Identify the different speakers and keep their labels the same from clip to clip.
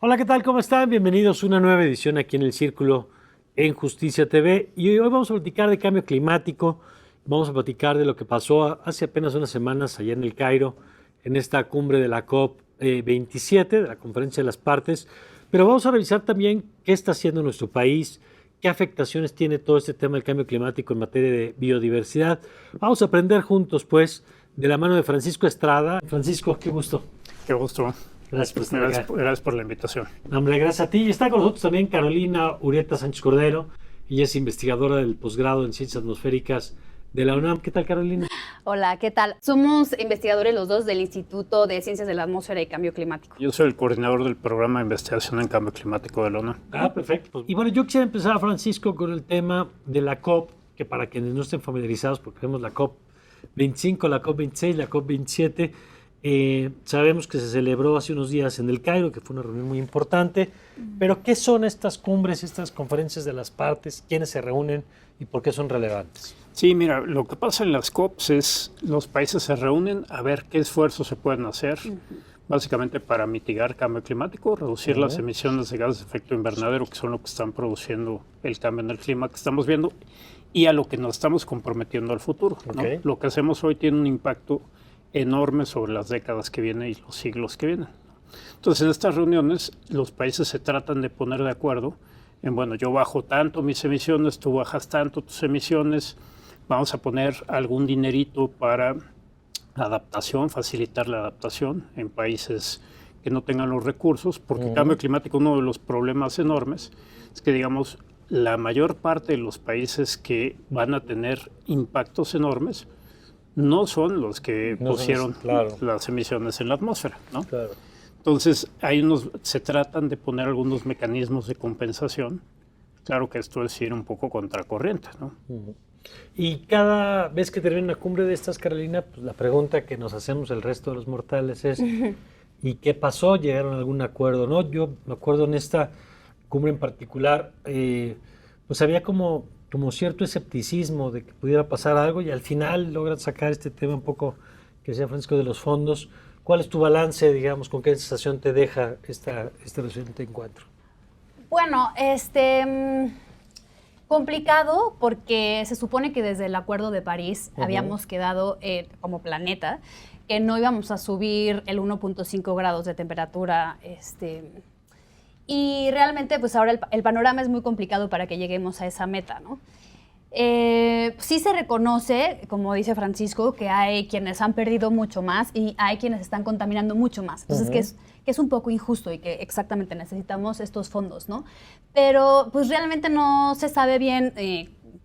Speaker 1: Hola, ¿qué tal? ¿Cómo están? Bienvenidos a una nueva edición aquí en El Círculo en Justicia TV. Y hoy vamos a platicar de cambio climático. Vamos a platicar de lo que pasó hace apenas unas semanas allá en el Cairo, en esta cumbre de la COP27, de la Conferencia de las Partes. Pero vamos a revisar también qué está haciendo nuestro país, qué afectaciones tiene todo este tema del cambio climático en materia de biodiversidad. Vamos a aprender juntos, pues, de la mano de Francisco Estrada. Francisco, qué gusto.
Speaker 2: Qué gusto.
Speaker 1: Gracias por estar acá.
Speaker 2: Gracias por la invitación.
Speaker 1: Hombre, gracias a ti. Y está con nosotros también Carolina Ureta Sánchez Cordero. Ella es investigadora del posgrado en Ciencias Atmosféricas de la UNAM. ¿Qué tal, Carolina?
Speaker 3: Hola, ¿qué tal? Somos investigadores los dos del Instituto de Ciencias de la Atmósfera y Cambio Climático.
Speaker 2: Yo soy el coordinador del programa de investigación en cambio climático de la ONU.
Speaker 1: Perfecto. Y bueno, yo quisiera empezar, Francisco, con el tema de la COP, que para quienes no estén familiarizados, porque vemos la COP25, la COP26, la COP27, sabemos que se celebró hace unos días en el Cairo, que fue una reunión muy importante, pero ¿qué son estas cumbres, estas conferencias de las partes? ¿Quiénes se reúnen y por qué son relevantes?
Speaker 2: Sí, mira, lo que pasa en las COPs es los países se reúnen a ver qué esfuerzos se pueden hacer, básicamente para mitigar cambio climático, reducir las emisiones de gases de efecto invernadero, que son lo que están produciendo el cambio en el clima que estamos viendo, y a lo que nos estamos comprometiendo al futuro, ¿no? Lo que hacemos hoy tiene un impacto enorme sobre las décadas que vienen y los siglos que vienen. Entonces, en estas reuniones, los países se tratan de poner de acuerdo en, bueno, yo bajo tanto mis emisiones, tú bajas tanto tus emisiones, vamos a poner algún dinerito para adaptación, facilitar la adaptación en países que no tengan los recursos, porque el cambio climático, uno de los problemas enormes, es que, digamos, la mayor parte de los países que van a tener impactos enormes no son los que pusieron las emisiones en la atmósfera, ¿no? Claro. Entonces, se tratan de poner algunos mecanismos de compensación. Claro que esto es ir un poco contracorriente, ¿no?
Speaker 1: Y cada vez que termina una cumbre de estas, Carolina, pues la pregunta que nos hacemos el resto de los mortales es ¿y qué pasó? ¿Llegaron a algún acuerdo? ¿No? Yo me acuerdo en esta cumbre en particular, pues había como cierto escepticismo de que pudiera pasar algo y al final logran sacar este tema un poco que decía Francisco de los fondos. ¿Cuál es tu balance, digamos, con qué sensación te deja este reciente encuentro?
Speaker 3: Bueno, complicado porque se supone que desde el Acuerdo de París habíamos quedado como planeta que no íbamos a subir el 1.5 grados de temperatura, y realmente, pues ahora el panorama es muy complicado para que lleguemos a esa meta, ¿no? Sí se reconoce, como dice Francisco, que hay quienes han perdido mucho más y hay quienes están contaminando mucho más. Entonces, que es un poco injusto y que exactamente necesitamos estos fondos, ¿no? Pero, pues realmente no se sabe bien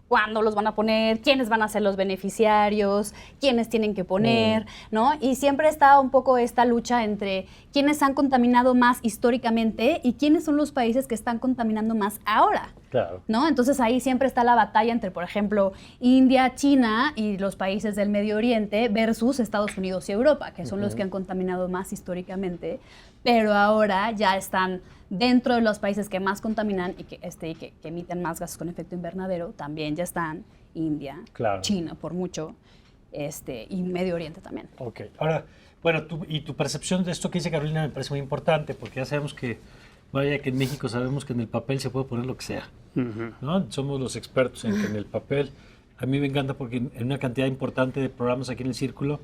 Speaker 3: cuándo los van a poner, quiénes van a ser los beneficiarios, quiénes tienen que poner, ¿no? Y siempre está un poco esta lucha entre quiénes han contaminado más históricamente y quiénes son los países que están contaminando más ahora, ¿no? Entonces ahí siempre está la batalla entre, por ejemplo, India, China y los países del Medio Oriente versus Estados Unidos y Europa, que son los que han contaminado más históricamente, pero ahora ya están dentro de los países que más contaminan y que emiten más gases con efecto invernadero, también ya están India, China por mucho, y Medio Oriente también.
Speaker 1: Ok, ahora, bueno, tu percepción de esto que dice Carolina me parece muy importante, porque ya sabemos que, vaya que en México sabemos que en el papel se puede poner lo que sea, ¿no? Somos los expertos en que en el papel, a mí me encanta porque en una cantidad importante de programas aquí en El Círculo,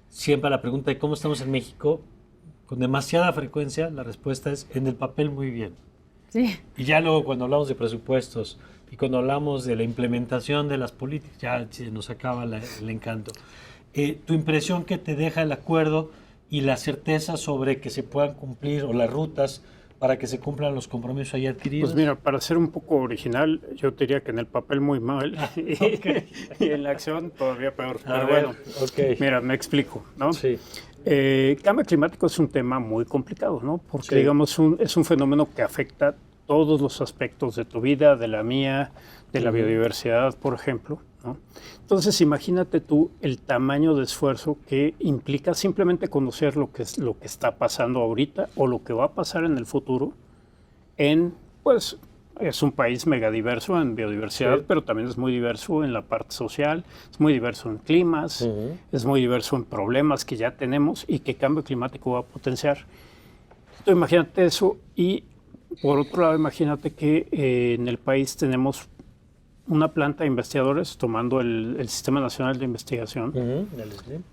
Speaker 1: siempre a la pregunta de cómo estamos en México, con demasiada frecuencia, la respuesta es en el papel muy bien.
Speaker 3: Sí.
Speaker 1: Y ya luego cuando hablamos de presupuestos y cuando hablamos de la implementación de las políticas, ya se nos acaba el encanto. Tu impresión que te deja el acuerdo y la certeza sobre que se puedan cumplir o las rutas para que se cumplan los compromisos ahí adquiridos.
Speaker 2: Pues mira, para ser un poco original, yo diría que en el papel muy mal y en la acción todavía peor. Pero bueno, mira, me explico, ¿no? Sí. Cambio climático es un tema muy complicado, ¿no? Porque, digamos, es un fenómeno que afecta todos los aspectos de tu vida, de la mía, de la biodiversidad, por ejemplo, ¿no? Entonces, imagínate tú el tamaño de esfuerzo que implica simplemente conocer lo que está pasando ahorita o lo que va a pasar en el futuro pues, es un país megadiverso en biodiversidad, pero también es muy diverso en la parte social, es muy diverso en climas, es muy diverso en problemas que ya tenemos y que cambio climático va a potenciar. Entonces, imagínate eso y por otro lado, imagínate que en el país tenemos una planta de investigadores tomando el Sistema Nacional de Investigación,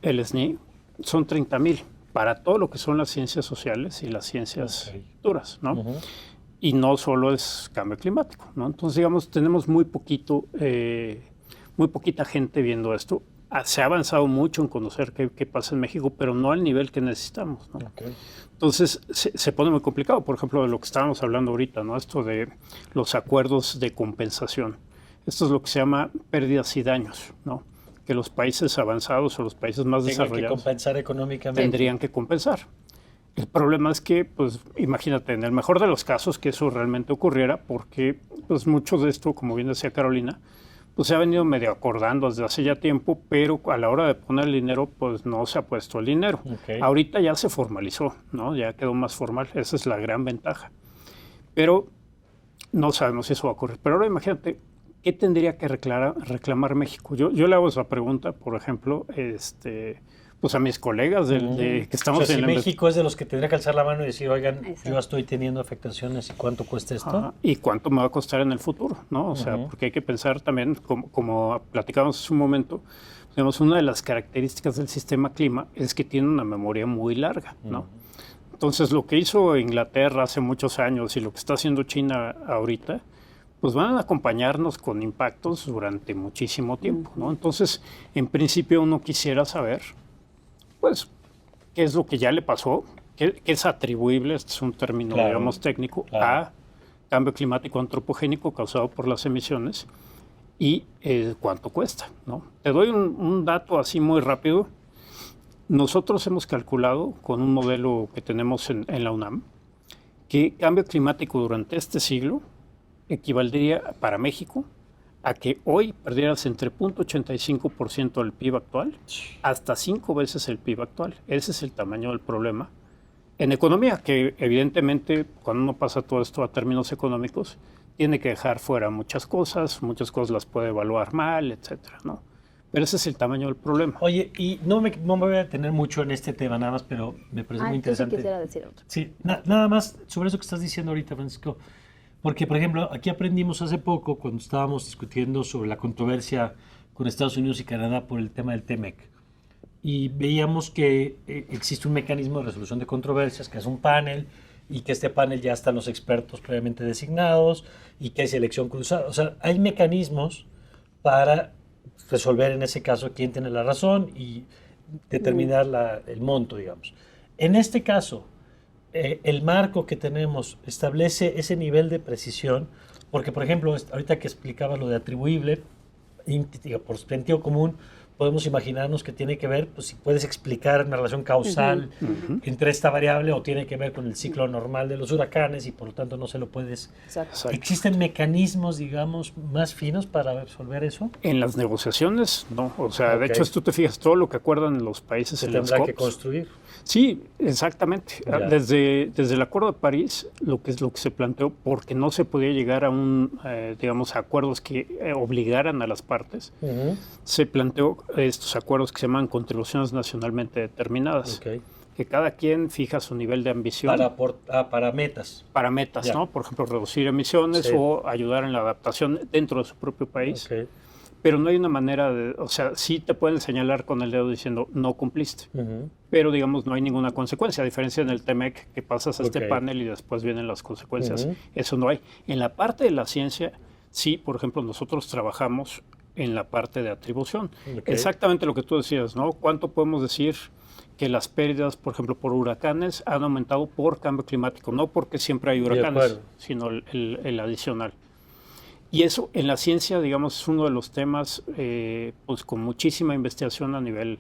Speaker 2: el SNI, son 30,000 para todo lo que son las ciencias sociales y las ciencias duras, ¿no? Y no solo es cambio climático, ¿no? Entonces, digamos, tenemos muy poquita gente viendo esto. Se ha avanzado mucho en conocer qué pasa en México, pero no al nivel que necesitamos, ¿no? Entonces, se pone muy complicado. Por ejemplo, de lo que estábamos hablando ahorita, ¿no? Esto de los acuerdos de compensación. Esto es lo que se llama pérdidas y daños, ¿no? Que los países avanzados o los países más desarrollados
Speaker 1: que compensar económicamente.
Speaker 2: Tendrían que compensar. El problema es que, pues, imagínate, en el mejor de los casos que eso realmente ocurriera, porque pues mucho de esto, como bien decía Carolina, pues se ha venido medio acordando desde hace ya tiempo, pero a la hora de poner el dinero, pues no se ha puesto el dinero. Ahorita ya se formalizó, ¿no? Ya quedó más formal, esa es la gran ventaja. Pero no sabemos si eso va a ocurrir. Pero ahora imagínate, ¿qué tendría que reclamar México? Yo le hago esa pregunta, por ejemplo, pues a mis colegas que estamos
Speaker 1: si México es de los que tendría que alzar la mano y decir, oigan, yo estoy teniendo afectaciones y cuánto cuesta esto.
Speaker 2: Y cuánto me va a costar en el futuro, ¿no? O sea, porque hay que pensar también, como platicamos hace un momento, digamos, una de las características del sistema clima es que tiene una memoria muy larga, ¿no? Entonces, lo que hizo Inglaterra hace muchos años y lo que está haciendo China ahorita, pues van a acompañarnos con impactos durante muchísimo tiempo, ¿no? Entonces, en principio uno quisiera saber, pues, qué es lo que ya le pasó, qué es atribuible, este es un término, digamos, técnico, a cambio climático antropogénico causado por las emisiones y cuánto cuesta, ¿no? Te doy un dato así muy rápido. Nosotros hemos calculado con un modelo que tenemos en la UNAM que cambio climático durante este siglo equivaldría para México a que hoy perdieras entre 0.85% del PIB actual hasta 5 veces el PIB actual. Ese es el tamaño del problema. En economía, que evidentemente cuando uno pasa todo esto a términos económicos, tiene que dejar fuera muchas cosas las puede evaluar mal, etcétera, ¿no? Pero ese es el tamaño del problema.
Speaker 1: Oye, y no me voy a detener mucho en este tema nada más, pero me parece muy interesante.
Speaker 3: Sí quisiera decir otro.
Speaker 1: Sí, nada más sobre eso que estás diciendo ahorita, Francisco. Porque, por ejemplo, aquí aprendimos hace poco, cuando estábamos discutiendo sobre la controversia con Estados Unidos y Canadá por el tema del TEMEC, y veíamos que existe un mecanismo de resolución de controversias, que es un panel, y que este panel ya están los expertos previamente designados, y que hay selección cruzada. O sea, hay mecanismos para resolver en ese caso quién tiene la razón y determinar el monto, digamos. En este caso, el marco que tenemos establece ese nivel de precisión, porque, por ejemplo, ahorita que explicaba lo de atribuible, por sentido común, podemos imaginarnos que tiene que ver, pues si puedes explicar una relación causal entre esta variable o tiene que ver con el ciclo normal de los huracanes y por lo tanto no se lo puedes...
Speaker 3: Exacto.
Speaker 1: ¿Existen mecanismos, digamos, más finos para resolver eso?
Speaker 2: En las negociaciones, no. O sea, de hecho, si tú te fijas, todo lo que acuerdan los países
Speaker 1: Se
Speaker 2: en las
Speaker 1: tendrá
Speaker 2: COPs,
Speaker 1: que construir.
Speaker 2: Sí, exactamente. Desde el Acuerdo de París, lo que se planteó, porque no se podía llegar a digamos, acuerdos que obligaran a las partes, se planteó estos acuerdos que se llaman contribuciones nacionalmente determinadas, que cada quien fija su nivel de ambición.
Speaker 1: Para metas.
Speaker 2: Para metas, ¿no? Por ejemplo, reducir emisiones o ayudar en la adaptación dentro de su propio país. Pero no hay una manera o sea, sí te pueden señalar con el dedo diciendo no cumpliste, pero digamos no hay ninguna consecuencia, a diferencia en el TEMEC que pasas a este panel y después vienen las consecuencias, eso no hay. En la parte de la ciencia, sí, por ejemplo, nosotros trabajamos en la parte de atribución. Exactamente lo que tú decías, ¿no? ¿Cuánto podemos decir que las pérdidas, por ejemplo, por huracanes han aumentado por cambio climático? No porque siempre hay huracanes, sino el adicional. Y eso en la ciencia, digamos, es uno de los temas pues con muchísima investigación a nivel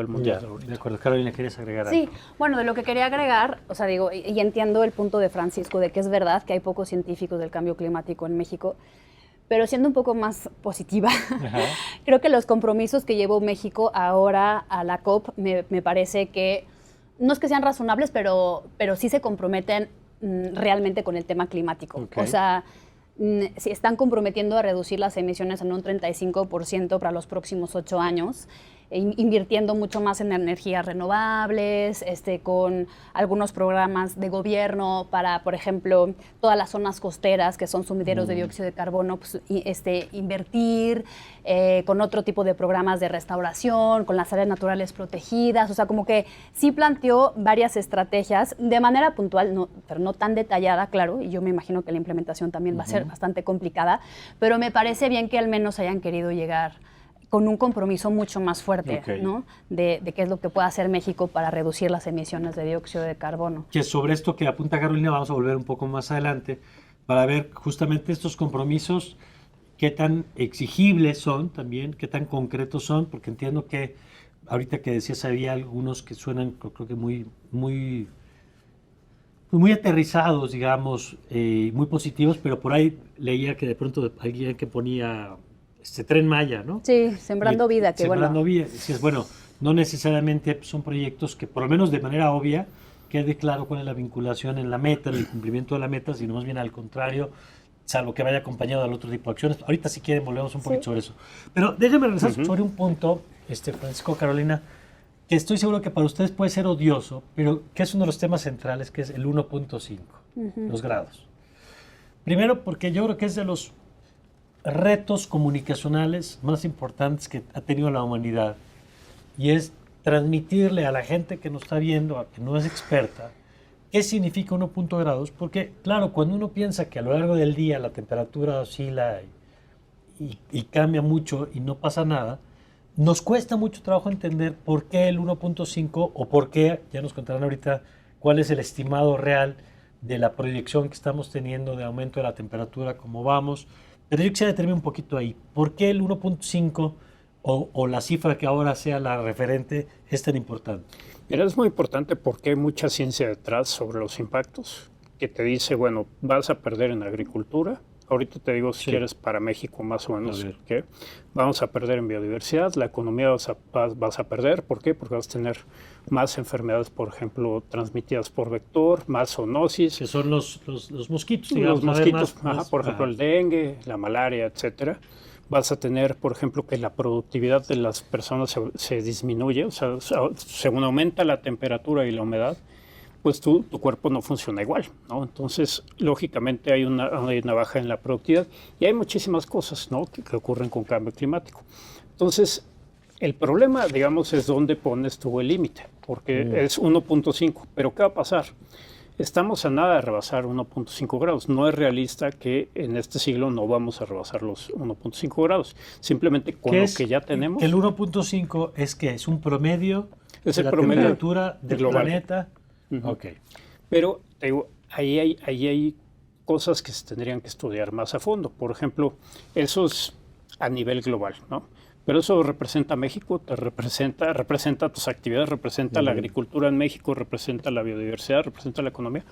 Speaker 2: mundial.
Speaker 1: De acuerdo. Carolina, ¿quieres agregar algo?
Speaker 3: Sí, bueno, de lo que quería agregar, o sea, digo, y entiendo el punto de Francisco de que es verdad que hay pocos científicos del cambio climático en México, pero siendo un poco más positiva, creo que los compromisos que llevó México ahora a la COP me parece que, no es que sean razonables, pero sí se comprometen realmente con el tema climático. O sea, se están comprometiendo a reducir las emisiones en un 35% para los próximos 8 años. invirtiendo mucho más en energías renovables, con algunos programas de gobierno para, por ejemplo, todas las zonas costeras que son sumideros de dióxido de carbono, pues, invertir con otro tipo de programas de restauración, con las áreas naturales protegidas, o sea, como que sí planteó varias estrategias de manera puntual, pero no tan detallada, claro, y yo me imagino que la implementación también va a ser bastante complicada, pero me parece bien que al menos hayan querido llegar con un compromiso mucho más fuerte, ¿no? De qué es lo que puede hacer México para reducir las emisiones de dióxido de carbono.
Speaker 1: Que sobre esto que apunta Carolina vamos a volver un poco más adelante para ver justamente estos compromisos, qué tan exigibles son también, qué tan concretos son, porque entiendo que ahorita que decías había algunos que suenan, creo que muy aterrizados, digamos, muy positivos, pero por ahí leía que de pronto alguien que ponía Tren Maya, ¿no?
Speaker 3: Sí, Sembrando Vida, que
Speaker 1: Sembrando Vida. Decías, bueno, no necesariamente son proyectos que, por lo menos de manera obvia, quede claro cuál es la vinculación en la meta, en el cumplimiento de la meta, sino más bien al contrario, salvo que vaya acompañado de otro tipo de acciones. Ahorita, si quieren, volvemos un poquito sobre eso. Pero déjenme regresar sobre un punto, Francisco, Carolina, que estoy seguro que para ustedes puede ser odioso, pero que es uno de los temas centrales, que es el 1.5, los grados. Primero, porque yo creo que es de los retos comunicacionales más importantes que ha tenido la humanidad, y es transmitirle a la gente que nos está viendo, a que no es experta, qué significa 1.5 grados, porque claro, cuando uno piensa que a lo largo del día la temperatura oscila y cambia mucho y no pasa nada, nos cuesta mucho trabajo entender por qué el 1.5 o por qué, ya nos contarán ahorita cuál es el estimado real de la proyección que estamos teniendo de aumento de la temperatura, cómo vamos. Pero yo quisiera detenerme un poquito ahí. ¿Por qué el 1.5 o la cifra que ahora sea la referente es tan importante?
Speaker 2: Mira, es muy importante porque hay mucha ciencia detrás sobre los impactos, que te dice, bueno, vas a perder en agricultura. Ahorita te digo, si quieres, para México más o menos, ¿qué? Vamos a perder en biodiversidad, la economía vas a perder. ¿Por qué? Porque vas a tener más enfermedades, por ejemplo, transmitidas por vector, más zoonosis.
Speaker 1: Que son los mosquitos, digamos.
Speaker 2: Los mosquitos, por ejemplo, el dengue, la malaria, etcétera. Vas a tener, por ejemplo, que la productividad de las personas se disminuye, o sea, según aumenta la temperatura y la humedad, pues tu cuerpo no funciona igual, ¿no? Entonces, lógicamente hay una baja en la productividad y hay muchísimas cosas, ¿no?, que ocurren con cambio climático. Entonces, el problema, digamos, es dónde pones tú el límite, porque es 1.5, pero ¿qué va a pasar? Estamos a nada de rebasar 1.5 grados. No es realista que en este siglo no vamos a rebasar los 1.5 grados. Simplemente con lo que ya tenemos.
Speaker 1: Que el 1.5 es que es un promedio
Speaker 2: es
Speaker 1: de la temperatura del planeta.
Speaker 2: Ok. Pero te digo, ahí hay cosas que se tendrían que estudiar más a fondo. Por ejemplo, eso es a nivel global, ¿no? Pero eso representa a México, representa tus actividades, representa la agricultura en México, representa la biodiversidad, representa la economía.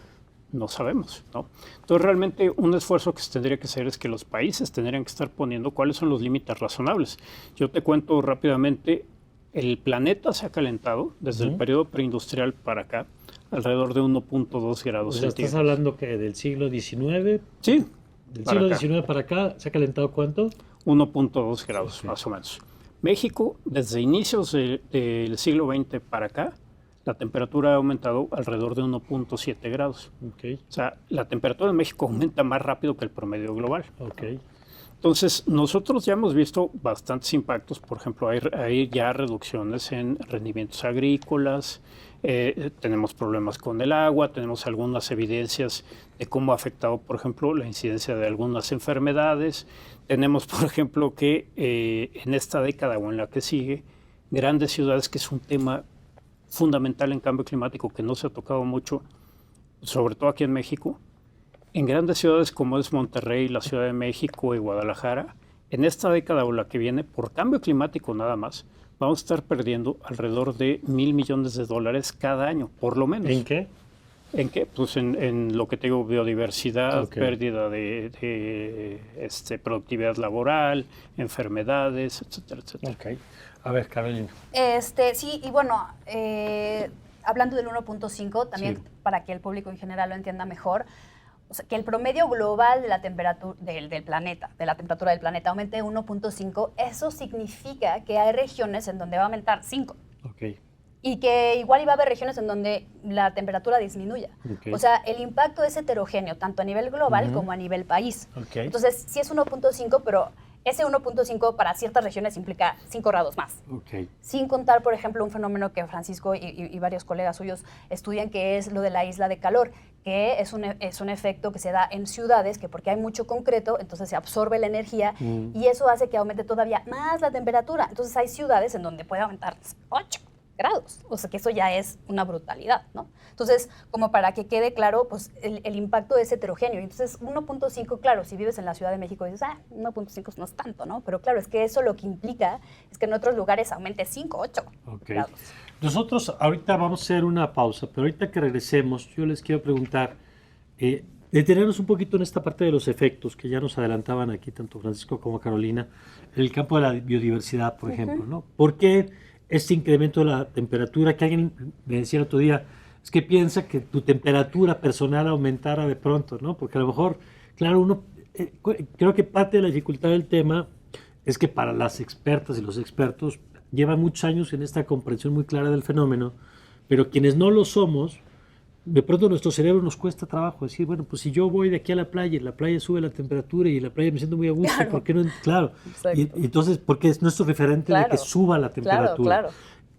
Speaker 2: No sabemos, ¿no? Entonces, realmente un esfuerzo que se tendría que hacer es que los países tendrían que estar poniendo cuáles son los límites razonables. Yo te cuento rápidamente, el planeta se ha calentado desde el periodo preindustrial para acá, alrededor de 1.2 grados centígrados.
Speaker 1: ¿Estás hablando que del siglo XIX?
Speaker 2: Sí.
Speaker 1: Del siglo XIX para acá, ¿se ha calentado cuánto?
Speaker 2: 1.2 grados, más o menos. México, desde inicios del siglo XX para acá, la temperatura ha aumentado alrededor de 1.7 grados.
Speaker 1: Okay.
Speaker 2: O sea, la temperatura en México aumenta más rápido que el promedio global.
Speaker 1: Okay.
Speaker 2: Entonces, nosotros ya hemos visto bastantes impactos. Por ejemplo, hay ya reducciones en rendimientos agrícolas, tenemos problemas con el agua, tenemos algunas evidencias de cómo ha afectado, por ejemplo, la incidencia de algunas enfermedades. Tenemos, por ejemplo, que en esta década o en la que sigue, grandes ciudades, que es un tema fundamental en cambio climático que no se ha tocado mucho, sobre todo aquí en México, en grandes ciudades como es Monterrey, la Ciudad de México y Guadalajara, en esta década o la que viene, por cambio climático nada más, vamos a estar perdiendo alrededor de $1,000 millones cada año, por lo menos.
Speaker 1: ¿En qué?
Speaker 2: ¿En qué? Pues en lo que te digo, biodiversidad, pérdida de productividad laboral, enfermedades, etcétera, etcétera.
Speaker 1: Okay. A ver, Carolina.
Speaker 3: Sí, y bueno, hablando del 1.5, también para que el público en general lo entienda mejor, o sea, que el promedio global de la temperatura del planeta, de la temperatura del planeta aumente 1.5, eso significa que hay regiones en donde va a aumentar 5.
Speaker 1: Ok.
Speaker 3: Y que igual iba a haber regiones en donde la temperatura disminuya.
Speaker 1: Okay.
Speaker 3: O sea, el impacto es heterogéneo, tanto a nivel global como a nivel país.
Speaker 1: Okay.
Speaker 3: Entonces, sí es 1.5, pero ese 1.5 para ciertas regiones implica 5 grados más.
Speaker 1: Okay.
Speaker 3: Sin contar, por ejemplo, un fenómeno que Francisco y varios colegas suyos estudian, que es lo de la isla de calor, que es un efecto que se da en ciudades, que porque hay mucho concreto, entonces se absorbe la energía y eso hace que aumente todavía más la temperatura. Entonces hay ciudades en donde puede aumentar 8 grados, o sea que eso ya es una brutalidad, ¿no? Entonces, como para que quede claro, pues el impacto es heterogéneo. Entonces, 1.5, claro, si vives en la Ciudad de México dices, 1.5 no es tanto, ¿no? Pero claro, es que eso lo que implica es que en otros lugares aumente 5, 8 grados.
Speaker 1: Nosotros ahorita vamos a hacer una pausa, pero ahorita que regresemos, yo les quiero preguntar, detenernos un poquito en esta parte de los efectos que ya nos adelantaban aquí tanto Francisco como Carolina, en el campo de la biodiversidad, por ejemplo, ¿no? ¿Por qué este incremento de la temperatura, que alguien me decía el otro día, es que piensa que tu temperatura personal aumentara de pronto, ¿no? Porque a lo mejor, claro, uno, creo que parte de la dificultad del tema es que para las expertas y los expertos llevan muchos años en esta comprensión muy clara del fenómeno, pero quienes no lo somos, de pronto nuestro cerebro nos cuesta trabajo decir, bueno, pues si yo voy de aquí a la playa y en la playa sube la temperatura y en la playa me siento muy a gusto, claro. ¿Por qué no? Claro. Y entonces, porque es nuestro referente de que suba la temperatura.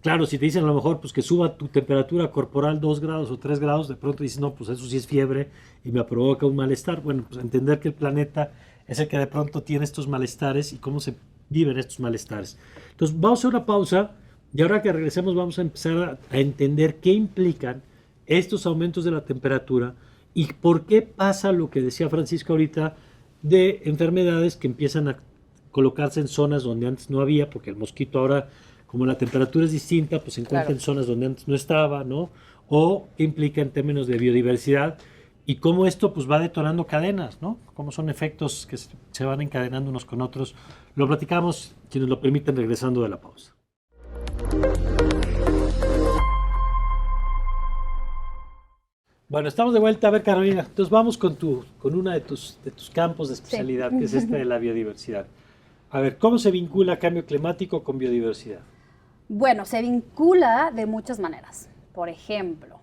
Speaker 1: Claro, si te dicen a lo mejor pues que suba tu temperatura corporal 2 grados o 3 grados, de pronto dices, no, pues eso sí es fiebre y me provoca un malestar. Bueno, pues entender que el planeta es el que de pronto tiene estos malestares y cómo se viven estos malestares. Entonces, vamos a hacer una pausa y ahora que regresemos vamos a empezar a entender qué implican estos aumentos de la temperatura y por qué pasa lo que decía Francisco ahorita de enfermedades que empiezan a colocarse en zonas donde antes no había, porque el mosquito ahora, como la temperatura es distinta, pues se encuentra en zonas donde antes no estaba, ¿no? O qué implica en términos de biodiversidad y cómo esto pues va detonando cadenas, ¿no? Cómo son efectos que se van encadenando unos con otros. Lo platicamos, si nos lo permiten, regresando de la pausa. Bueno, estamos de vuelta. A ver, Carolina, entonces vamos con uno de tus campos de especialidad, que es este de la biodiversidad. A ver, ¿cómo se vincula cambio climático con biodiversidad?
Speaker 3: Bueno, se vincula de muchas maneras. Por ejemplo,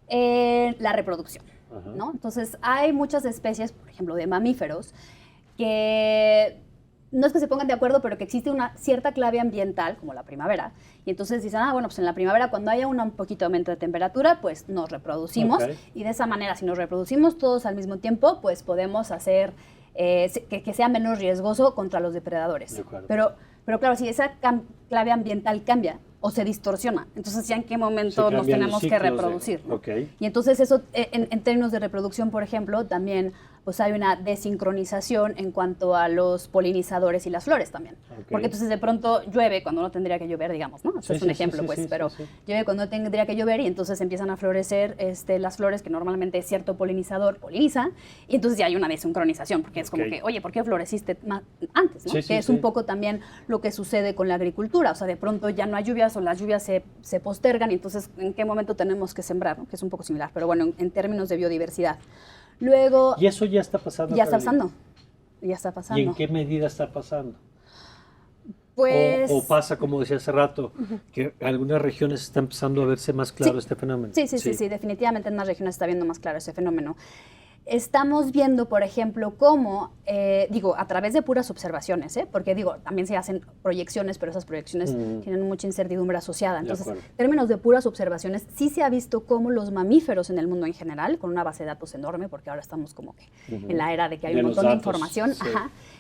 Speaker 3: la reproducción, ¿no? Entonces, hay muchas especies, por ejemplo, de mamíferos, que no es que se pongan de acuerdo, pero que existe una cierta clave ambiental, como la primavera, y entonces dicen, bueno, pues en la primavera cuando haya un poquito de aumento de temperatura, pues nos reproducimos, y de esa manera, si nos reproducimos todos al mismo tiempo, pues podemos hacer que sea menos riesgoso contra los depredadores. Pero claro, si esa clave ambiental cambia o se distorsiona, entonces ya en qué momento nos tenemos que reproducir, ¿no? Y entonces eso, en términos de reproducción, por ejemplo, también pues hay una desincronización en cuanto a los polinizadores y las flores también. Porque entonces de pronto llueve cuando no tendría que llover, digamos, ¿no? Eso es un ejemplo, pero llueve cuando no tendría que llover y entonces empiezan a florecer las flores que normalmente cierto polinizador poliniza y entonces ya hay una desincronización porque es como que, oye, ¿por qué floreciste antes? ¿No? Que es un poco también lo que sucede con la agricultura. O sea, de pronto ya no hay lluvias o las lluvias se postergan y entonces ¿en qué momento tenemos que sembrar? ¿No? Que es un poco similar, pero bueno, en términos de biodiversidad. Luego,
Speaker 1: ¿y eso ya está pasando?
Speaker 3: Ya está pasando. Ya está pasando.
Speaker 1: ¿Y en qué medida está pasando?
Speaker 3: Pues...
Speaker 1: O pasa, como decía hace rato, que en algunas regiones está empezando a verse más claro este fenómeno.
Speaker 3: Sí, definitivamente en unas regiones está viendo más claro ese fenómeno. Estamos viendo, por ejemplo, cómo, a través de puras observaciones, porque también se hacen proyecciones, pero esas proyecciones tienen mucha incertidumbre asociada. Entonces, en términos de puras observaciones, sí se ha visto cómo los mamíferos en el mundo en general, con una base de datos enorme, porque ahora estamos como que en la era de que hay un montón de información,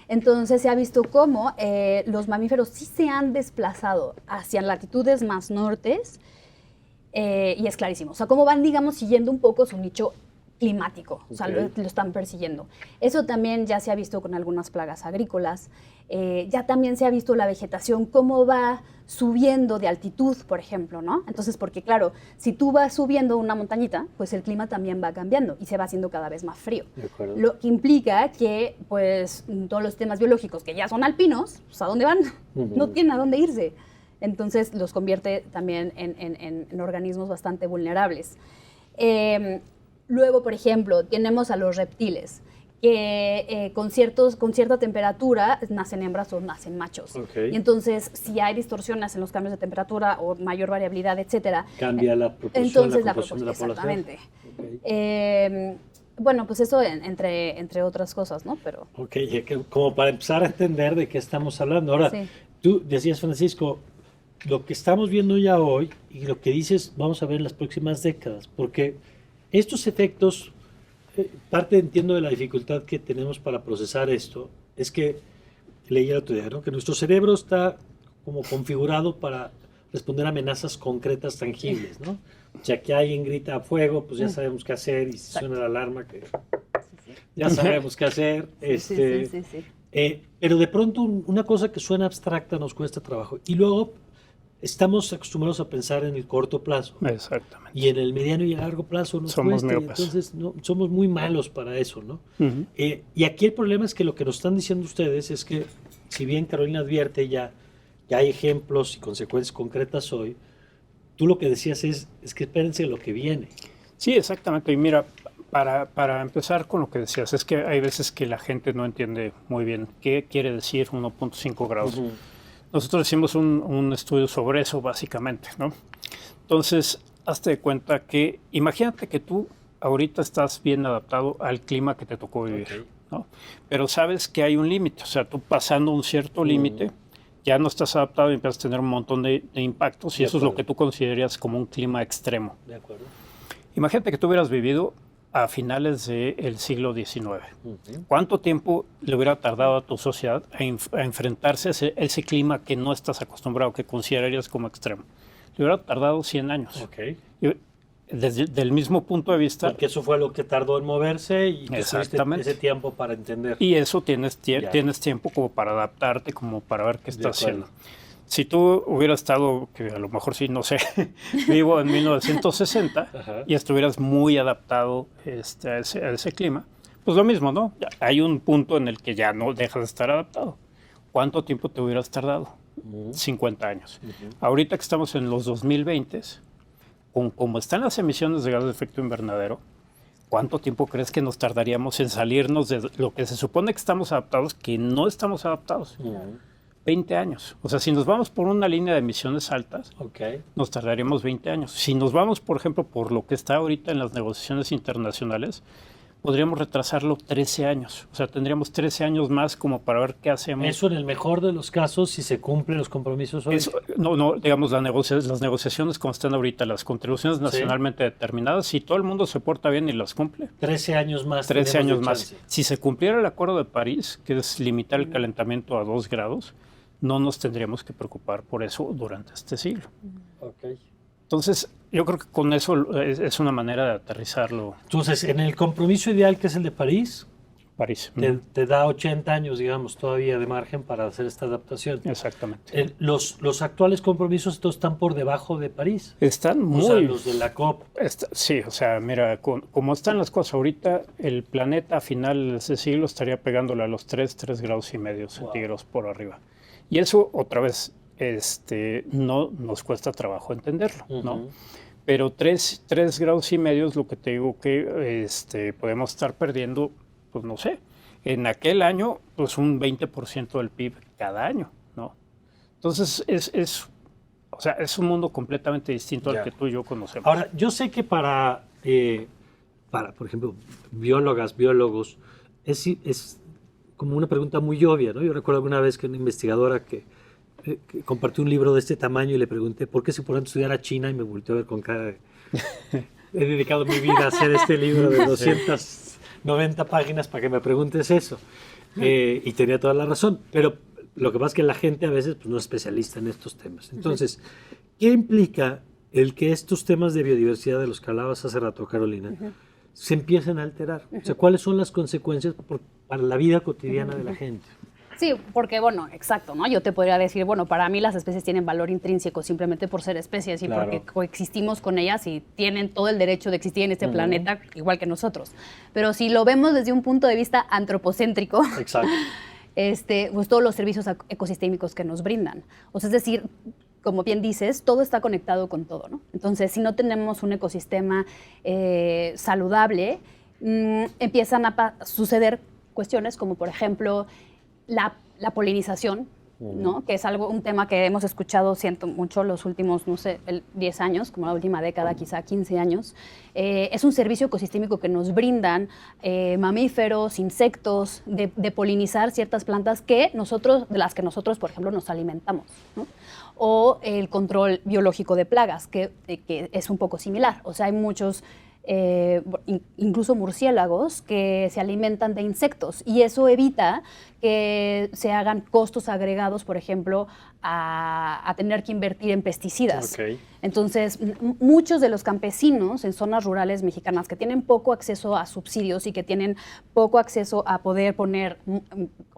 Speaker 3: entonces se ha visto cómo los mamíferos sí se han desplazado hacia latitudes más nortes, y es clarísimo. O sea, cómo van, digamos, siguiendo un poco su nicho climático, o sea, lo están persiguiendo. Eso también ya se ha visto con algunas plagas agrícolas, ya también se ha visto la vegetación, cómo va subiendo de altitud, por ejemplo, ¿no? Entonces, porque claro, si tú vas subiendo una montañita, pues el clima también va cambiando y se va haciendo cada vez más frío. Lo que implica que, pues, todos los sistemas biológicos que ya son alpinos, pues, ¿a dónde van? No tienen a dónde irse. Entonces, los convierte también en organismos bastante vulnerables. Luego, por ejemplo, tenemos a los reptiles, que con cierta temperatura nacen hembras o nacen machos.
Speaker 1: Okay.
Speaker 3: Y entonces, si hay distorsiones en los cambios de temperatura o mayor variabilidad, etcétera,
Speaker 1: cambia la proporción,
Speaker 3: entonces
Speaker 1: la proporción de la población.
Speaker 3: exactamente.
Speaker 1: Okay.
Speaker 3: Bueno, pues eso entre otras cosas, ¿no? Pero
Speaker 1: Ok, como para empezar a entender de qué estamos hablando. Ahora,
Speaker 3: sí.
Speaker 1: tú decías, Francisco, lo que estamos viendo ya hoy y lo que dices vamos a ver en las próximas décadas, porque estos efectos, parte entiendo de la dificultad que tenemos para procesar esto, es que leí el otro día, ¿no? Que nuestro cerebro está como configurado para responder a amenazas concretas, tangibles, ¿no? O sea, que alguien grita a fuego, pues ya sabemos qué hacer, y si suena la alarma, que ya sabemos qué hacer.
Speaker 3: Sí.
Speaker 1: Pero de pronto una cosa que suena abstracta nos cuesta trabajo. Y luego estamos acostumbrados a pensar en el corto plazo.
Speaker 2: Exactamente.
Speaker 1: Y en el mediano y el largo plazo nos
Speaker 2: Somos
Speaker 1: cuesta.
Speaker 2: miopes.
Speaker 1: Entonces somos muy malos para eso, ¿no?
Speaker 2: Uh-huh.
Speaker 1: Y aquí el problema es que lo que nos están diciendo ustedes es que, si bien Carolina advierte ya hay ejemplos y consecuencias concretas hoy, tú lo que decías es que espérense lo que viene.
Speaker 2: Sí, exactamente. Y mira, para empezar con lo que decías, es que hay veces que la gente no entiende muy bien qué quiere decir 1.5 grados.
Speaker 1: Uh-huh.
Speaker 2: Nosotros hicimos un estudio sobre eso, básicamente, ¿no? Entonces, hazte de cuenta que, imagínate que tú ahorita estás bien adaptado al clima que te tocó vivir,
Speaker 1: Okay.
Speaker 2: ¿no? Pero sabes que hay un límite, o sea, tú pasando un cierto límite, ya no estás adaptado y empiezas a tener un montón de impactos, y eso es lo que tú considerarías como un clima extremo.
Speaker 1: De acuerdo.
Speaker 2: Imagínate que tú hubieras vivido a finales del siglo XIX.
Speaker 1: Uh-huh.
Speaker 2: ¿Cuánto tiempo le hubiera tardado a tu sociedad a enfrentarse a ese clima que no estás acostumbrado, que considerarías como extremo? Le hubiera tardado 100 años.
Speaker 1: Okay.
Speaker 2: Y desde el mismo punto de vista...
Speaker 1: Porque eso fue lo que tardó en moverse y
Speaker 2: Exactamente.
Speaker 1: ese tiempo para entender.
Speaker 2: Y eso tienes tiempo como para adaptarte, como para ver qué estás haciendo. Si tú hubieras estado, que a lo mejor sí, no sé, vivo en 1960
Speaker 1: Ajá.
Speaker 2: y estuvieras muy adaptado a ese clima, pues lo mismo, ¿no? Hay un punto en el que ya no dejas de estar adaptado. ¿Cuánto tiempo te hubieras tardado? 50 años. Ahorita que estamos en los 2020, como están las emisiones de gases de efecto invernadero, ¿cuánto tiempo crees que nos tardaríamos en salirnos de lo que se supone que estamos adaptados, que no estamos adaptados? 20 años. O sea, si nos vamos por una línea de emisiones altas, nos tardaríamos 20 años. Si nos vamos, por ejemplo, por lo que está ahorita en las negociaciones internacionales, podríamos retrasarlo 13 años. O sea, tendríamos 13 años más como para ver qué hacemos.
Speaker 1: Eso en el mejor de los casos, si se cumplen los compromisos hoy.
Speaker 2: No, digamos, las negociaciones como están ahorita, las contribuciones nacionalmente determinadas, si todo el mundo se porta bien y las cumple.
Speaker 1: 13 años más.
Speaker 2: 13 años más. Si se cumpliera el Acuerdo de París, que es limitar el calentamiento a 2 grados, no nos tendríamos que preocupar por eso durante este siglo.
Speaker 1: Okay.
Speaker 2: Entonces, yo creo que con eso es una manera de aterrizarlo.
Speaker 1: Entonces, en el compromiso ideal, que es el de París,
Speaker 2: París.
Speaker 1: te da 80 años, digamos, todavía de margen para hacer esta adaptación.
Speaker 2: Exactamente.
Speaker 1: Los actuales compromisos estos están por debajo de París.
Speaker 2: Están muy...
Speaker 1: O sea, los de la COP.
Speaker 2: Sí, o sea, mira, como están las cosas ahorita, el planeta a final de ese siglo estaría pegándole a los 3 grados y medio centígrados por arriba. Y eso, otra vez, no nos cuesta trabajo entenderlo, ¿no? Pero 3 grados y medio es lo que te digo que podemos estar perdiendo, pues no sé, en aquel año, pues un 20% del PIB cada año, ¿no? Entonces, es un mundo completamente distinto al que tú y yo conocemos.
Speaker 1: Ahora, yo sé que para por ejemplo, biólogos, es como una pregunta muy obvia, ¿no? Yo recuerdo alguna vez que una investigadora que compartió un libro de este tamaño y le pregunté por qué es importante estudiar a China y me volteó a ver con cara de... He dedicado mi vida a hacer este libro de 290 páginas para que me preguntes eso. Y tenía toda la razón, pero lo que pasa es que la gente a veces pues, no es especialista en estos temas. Entonces, ¿qué implica el que estos temas de biodiversidad de los que hablabas hace rato, Carolina, se empiecen a alterar? O sea, ¿cuáles son las consecuencias para la vida cotidiana de la gente?
Speaker 3: Sí, porque, bueno, exacto, ¿no? Yo te podría decir, bueno, para mí las especies tienen valor intrínseco simplemente por ser especies y porque coexistimos con ellas y tienen todo el derecho de existir en este planeta igual que nosotros. Pero si lo vemos desde un punto de vista antropocéntrico,
Speaker 1: exacto.
Speaker 3: Pues todos los servicios ecosistémicos que nos brindan. O sea, es decir, como bien dices, todo está conectado con todo, ¿no? Entonces, si no tenemos un ecosistema saludable, empiezan a suceder cuestiones como, por ejemplo, la polinización, ¿no? Que es un tema que hemos escuchado, siento mucho, los últimos, no sé, 10 años, como la última década, quizá 15 años. Es un servicio ecosistémico que nos brindan mamíferos, insectos, de polinizar ciertas plantas de las que nosotros, por ejemplo, nos alimentamos, ¿no? O el control biológico de plagas, que es un poco similar. O sea, hay muchos incluso murciélagos que se alimentan de insectos y eso evita que se hagan costos agregados, por ejemplo, a tener que invertir en pesticidas.
Speaker 1: Okay.
Speaker 3: Entonces, muchos de los campesinos en zonas rurales mexicanas que tienen poco acceso a subsidios y que tienen poco acceso a poder poner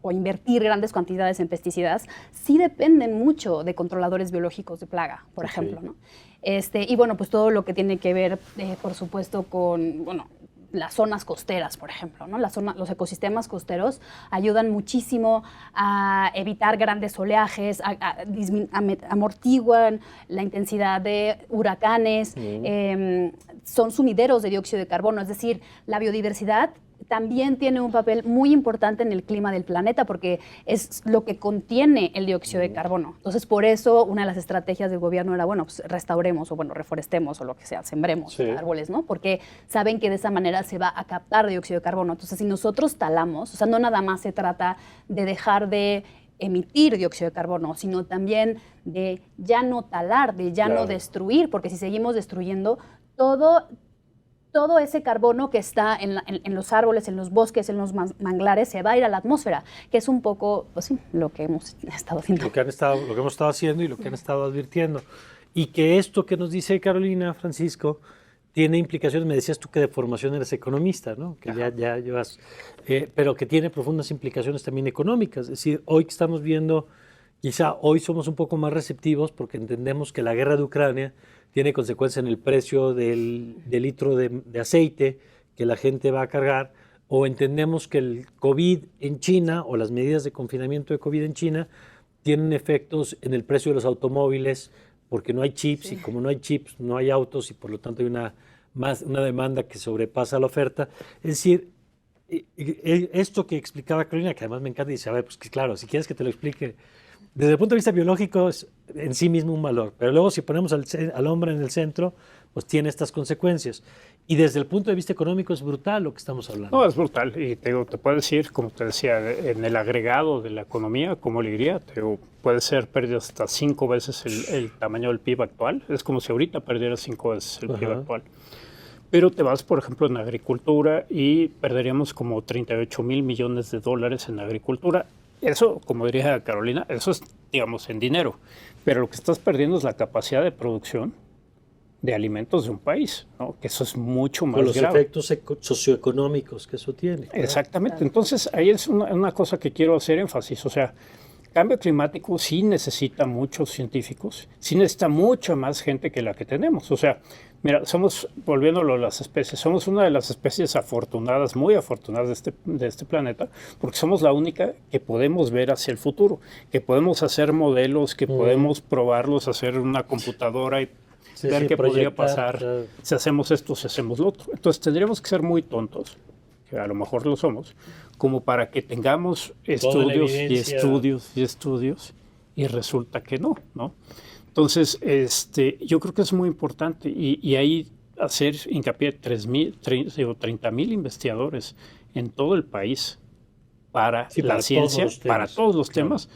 Speaker 3: o invertir grandes cantidades en pesticidas, sí dependen mucho de controladores biológicos de plaga, por ejemplo, ¿no? Y bueno, pues todo lo que tiene que ver, por supuesto, con, bueno, las zonas costeras, por ejemplo, ¿no? Los ecosistemas costeros ayudan muchísimo a evitar grandes oleajes, amortiguan la intensidad de huracanes, son sumideros de dióxido de carbono, es decir, la biodiversidad también tiene un papel muy importante en el clima del planeta porque es lo que contiene el dióxido de carbono. Entonces, por eso una de las estrategias del gobierno era, bueno, pues restauremos o, bueno, reforestemos o lo que sea, sembremos árboles, ¿no? Porque saben que de esa manera se va a captar dióxido de carbono. Entonces, si nosotros talamos, o sea, no nada más se trata de dejar de emitir dióxido de carbono, sino también de ya no talar, de ya no destruir, porque si seguimos destruyendo todo ese carbono que está en los árboles, en los bosques, en los manglares, se va a ir a la atmósfera, que es un poco, pues sí, lo que hemos estado haciendo.
Speaker 1: Lo que hemos estado haciendo y lo que han estado advirtiendo. Y que esto que nos dice Carolina, Francisco, tiene implicaciones, me decías tú que de formación eres economista, ¿no? Que ya llevas, pero que tiene profundas implicaciones también económicas. Es decir, hoy que estamos viendo, quizá hoy somos un poco más receptivos porque entendemos que la guerra de Ucrania tiene consecuencias en el precio del litro de aceite que la gente va a cargar, o entendemos que el COVID en China o las medidas de confinamiento de COVID en China tienen efectos en el precio de los automóviles porque no hay chips y como no hay chips no hay autos y por lo tanto hay una demanda que sobrepasa la oferta. Es decir, esto que explicaba Carolina, que además me encanta, y dice, a ver, pues que claro, si quieres que te lo explique, desde el punto de vista biológico es en sí mismo un valor, pero luego si ponemos al hombre en el centro, pues tiene estas consecuencias. Y desde el punto de vista económico es brutal lo que estamos hablando.
Speaker 2: No, es brutal. Y te puedo decir, como te decía, en el agregado de la economía, como le diría, puede ser pérdida hasta 5 veces el tamaño del PIB actual. Es como si ahorita perdiera 5 veces el PIB actual. Pero te vas, por ejemplo, en agricultura y perderíamos como 38,000 millones de dólares en agricultura. Eso, como diría Carolina, eso es, digamos, en dinero. Pero lo que estás perdiendo es la capacidad de producción de alimentos de un país, ¿no? Que eso es mucho más grave.
Speaker 1: Con los efectos socioeconómicos que eso tiene.
Speaker 2: Exactamente. Claro. Entonces, ahí es una cosa que quiero hacer énfasis. O sea, cambio climático sí necesita muchos científicos, sí necesita mucha más gente que la que tenemos. O sea, mira, volviéndolo a las especies, somos una de las especies afortunadas, muy afortunadas de este planeta, porque somos la única que podemos ver hacia el futuro, que podemos hacer modelos, que podemos probarlos, hacer una computadora y ver qué podría pasar si hacemos esto, si hacemos lo otro. Entonces tendríamos que ser muy tontos, que a lo mejor lo somos, como para que tengamos estudios y estudios y estudios y resulta que no, ¿no? Entonces, yo creo que es muy importante y ahí hacer hincapié 30,000 investigadores en todo el país para la ciencia, para todos los temas.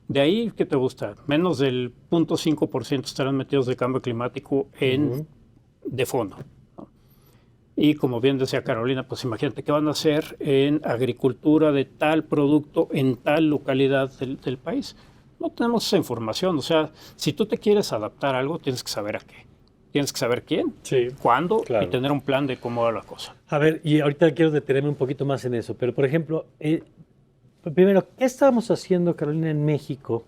Speaker 2: De ahí, ¿qué te gusta? Menos del 0.5% estarán metidos de cambio climático de fondo, ¿no? Y como bien decía Carolina, pues imagínate qué van a hacer en agricultura de tal producto en tal localidad del país. No tenemos esa información. O sea, si tú te quieres adaptar a algo, tienes que saber a qué. Tienes que saber quién, cuándo y tener un plan de cómo va la cosa.
Speaker 1: A ver, y ahorita quiero detenerme un poquito más en eso, pero por ejemplo, primero, ¿qué estamos haciendo, Carolina, en México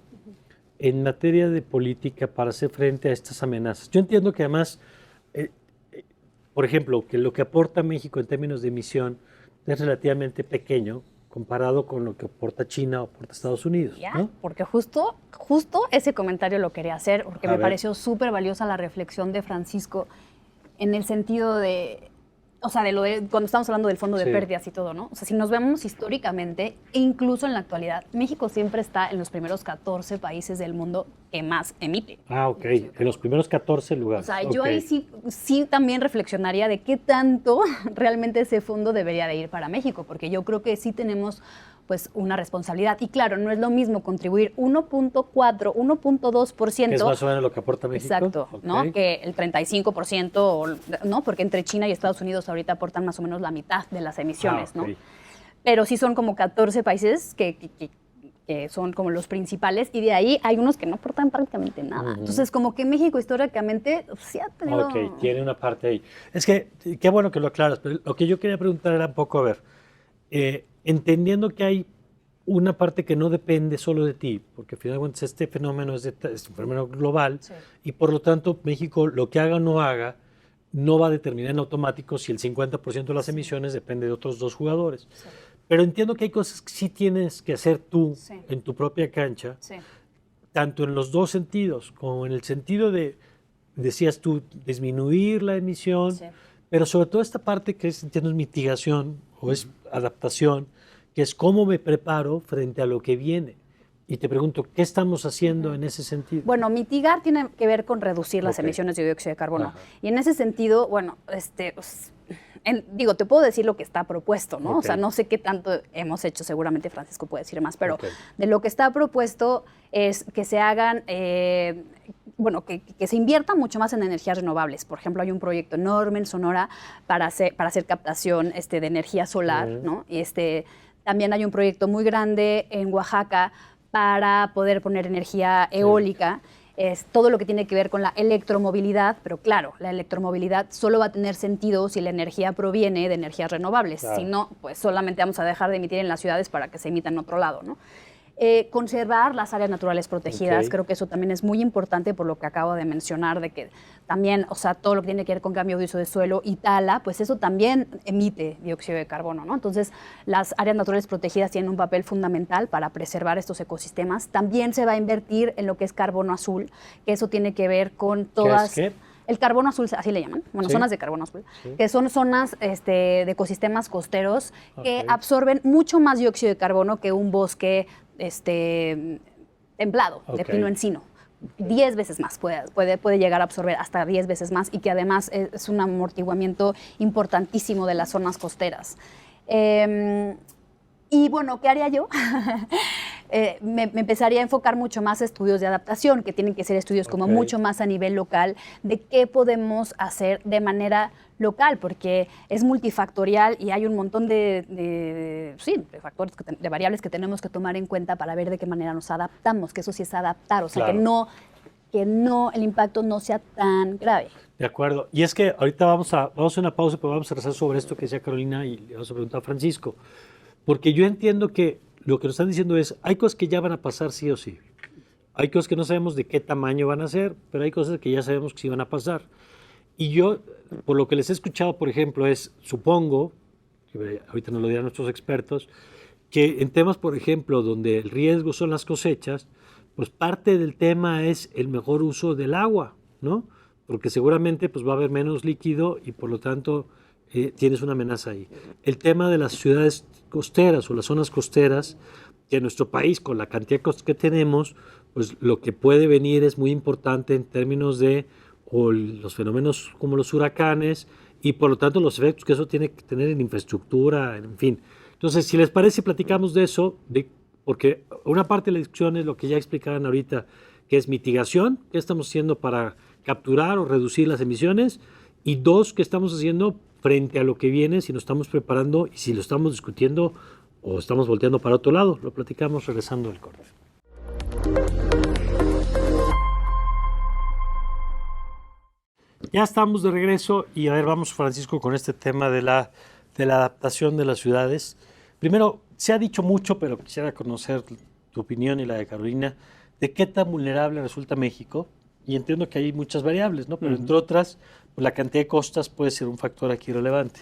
Speaker 1: en materia de política para hacer frente a estas amenazas? Yo entiendo que además, por ejemplo, que lo que aporta México en términos de emisión es relativamente pequeño comparado con lo que aporta China o aporta Estados Unidos,
Speaker 3: Ya,
Speaker 1: ¿no?
Speaker 3: porque justo ese comentario lo quería hacer, porque
Speaker 1: A
Speaker 3: me
Speaker 1: ver.
Speaker 3: pareció súper valiosa la reflexión de Francisco en el sentido de, o sea, de lo de cuando estamos hablando del fondo de
Speaker 1: Sí.
Speaker 3: pérdidas y todo, ¿no? O sea, si nos vemos históricamente, e incluso en la actualidad, México siempre está en los primeros 14 países del mundo que más emite.
Speaker 1: Ah, ok. En los primeros 14
Speaker 3: O
Speaker 1: lugares.
Speaker 3: sea, yo
Speaker 1: Ok.
Speaker 3: ahí sí también reflexionaría de qué tanto realmente ese fondo debería de ir para México, porque yo creo que sí tenemos pues una responsabilidad. Y claro, no es lo mismo contribuir 1.4, 1.2%.
Speaker 1: Que es más o menos lo que aporta México.
Speaker 3: Exacto,
Speaker 1: Ok.
Speaker 3: ¿no? Que el 35%, ¿no? Porque entre China y Estados Unidos ahorita aportan más o menos la mitad de las emisiones,
Speaker 1: Ah, ok.
Speaker 3: ¿no? Pero sí son como 14 países que son como los principales y de ahí hay unos que no aportan prácticamente nada.
Speaker 1: Ujú.
Speaker 3: Entonces, como que México históricamente sí ha tenido...
Speaker 1: Ok, tiene una parte ahí. Es que, qué bueno que lo aclaras, pero lo que yo quería preguntar era un poco, a ver, entendiendo que hay una parte que no depende solo de ti, porque finalmente este fenómeno es un fenómeno global
Speaker 3: Sí.
Speaker 1: y por lo tanto México lo que haga o no haga no va a determinar en automático si el 50% de las emisiones depende de otros dos jugadores.
Speaker 3: Sí.
Speaker 1: Pero entiendo que hay cosas que sí tienes que hacer tú
Speaker 3: Sí.
Speaker 1: en tu propia cancha,
Speaker 3: Sí.
Speaker 1: tanto en los dos sentidos, como en el sentido de, decías tú, disminuir la emisión,
Speaker 3: Sí.
Speaker 1: pero sobre todo esta parte que es, entiendo, es mitigación o es adaptación, que es cómo me preparo frente a lo que viene. Y te pregunto, ¿qué estamos haciendo en ese sentido?
Speaker 3: Bueno, mitigar tiene que ver con reducir las
Speaker 1: Ok.
Speaker 3: emisiones de dióxido de carbono.
Speaker 1: Ajá.
Speaker 3: Y en ese sentido, bueno, pues, digo, te puedo decir lo que está propuesto, ¿no?
Speaker 1: Ok.
Speaker 3: O sea, no sé qué tanto hemos hecho, seguramente Francisco puede decir más, pero
Speaker 1: Ok.
Speaker 3: de lo que está propuesto es que se hagan, bueno, que se invierta mucho más en energías renovables. Por ejemplo, hay un proyecto enorme en Sonora para hacer captación de energía solar,
Speaker 1: Ujú.
Speaker 3: ¿no? Y también hay un proyecto muy grande en Oaxaca para poder poner energía eólica. Es todo lo que tiene que ver con la electromovilidad, pero claro, la electromovilidad solo va a tener sentido si la energía proviene de energías renovables.
Speaker 1: Claro.
Speaker 3: Si no, pues solamente vamos a dejar de emitir en las ciudades para que se emita en otro lado, ¿no? Conservar las áreas naturales protegidas,
Speaker 1: Ok.
Speaker 3: creo que eso también es muy importante por lo que acabo de mencionar, de que también, o sea, todo lo que tiene que ver con cambio de uso de suelo y tala, pues eso también emite dióxido de carbono, ¿no? Entonces, las áreas naturales protegidas tienen un papel fundamental para preservar estos ecosistemas. También se va a invertir en lo que es carbono azul, que eso tiene que ver con todas...
Speaker 1: qué?
Speaker 3: El carbono azul, así le llaman, bueno,
Speaker 1: Sí.
Speaker 3: zonas de carbono azul,
Speaker 1: Sí.
Speaker 3: que son zonas de ecosistemas costeros que
Speaker 1: Ok.
Speaker 3: absorben mucho más dióxido de carbono que un bosque templado, de
Speaker 1: Ok.
Speaker 3: pino encino. 10 veces más, puede llegar a absorber hasta 10 veces más y que además es un amortiguamiento importantísimo de las zonas costeras. Y bueno, ¿qué haría yo? Me empezaría a enfocar mucho más a estudios de adaptación, que tienen que ser estudios como
Speaker 1: Ok.
Speaker 3: mucho más a nivel local, de qué podemos hacer de manera local, porque es multifactorial y hay un montón de factores, de variables que tenemos que tomar en cuenta para ver de qué manera nos adaptamos, que eso sí es adaptar, o sea,
Speaker 1: Claro.
Speaker 3: que no, el impacto no sea tan grave.
Speaker 1: De acuerdo. Y es que ahorita vamos a hacer una pausa, pero vamos a rezar sobre esto que decía Carolina y le vamos a preguntar a Francisco. Porque yo entiendo que lo que nos están diciendo es, hay cosas que ya van a pasar sí o sí. Hay cosas que no sabemos de qué tamaño van a ser, pero hay cosas que ya sabemos que sí van a pasar. Y yo, por lo que les he escuchado, por ejemplo, supongo, que ahorita nos lo dirán nuestros expertos, que en temas, por ejemplo, donde el riesgo son las cosechas, pues parte del tema es el mejor uso del agua, ¿no? Porque seguramente pues va a haber menos líquido y por lo tanto tienes una amenaza ahí. El tema de las ciudades costeras o las zonas costeras, que en nuestro país, con la cantidad de cosas que tenemos, pues lo que puede venir es muy importante en términos de los fenómenos como los huracanes y por lo tanto los efectos que eso tiene que tener en infraestructura, en fin. Entonces, si les parece, platicamos de eso, porque una parte de la discusión es lo que ya explicaban ahorita, que es mitigación, qué estamos haciendo para capturar o reducir las emisiones, y dos, qué estamos haciendo frente a lo que viene, si nos estamos preparando y si lo estamos discutiendo o estamos volteando para otro lado. Lo platicamos regresando al corte. Ya estamos de regreso y a ver, vamos, Francisco, con este tema de la adaptación de las ciudades. Primero, se ha dicho mucho, pero quisiera conocer tu opinión y la de Carolina, de qué tan vulnerable resulta México. Y entiendo que hay muchas variables, ¿no? Pero entre otras, pues la cantidad de costas puede ser un factor aquí relevante.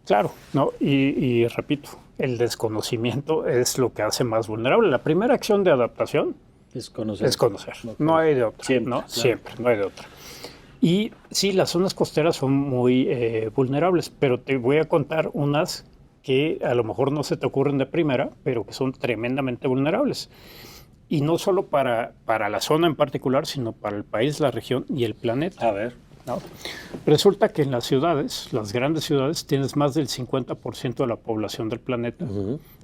Speaker 2: Claro, ¿no? Y repito, el desconocimiento es lo que hace más vulnerable. La primera acción de adaptación
Speaker 1: Es conocer.
Speaker 2: es conocer.
Speaker 1: Okay.
Speaker 2: No hay de otra.
Speaker 1: Siempre,
Speaker 2: ¿no?
Speaker 1: claro.
Speaker 2: Siempre, no hay de otra. Y sí, las zonas costeras son muy vulnerables, pero te voy a contar unas que a lo mejor no se te ocurren de primera, pero que son tremendamente vulnerables. Y no solo para la zona en particular, sino para el país, la región y el planeta.
Speaker 1: A ver.
Speaker 2: ¿No? Resulta que en las ciudades, las grandes ciudades, tienes más del 50% de la población del planeta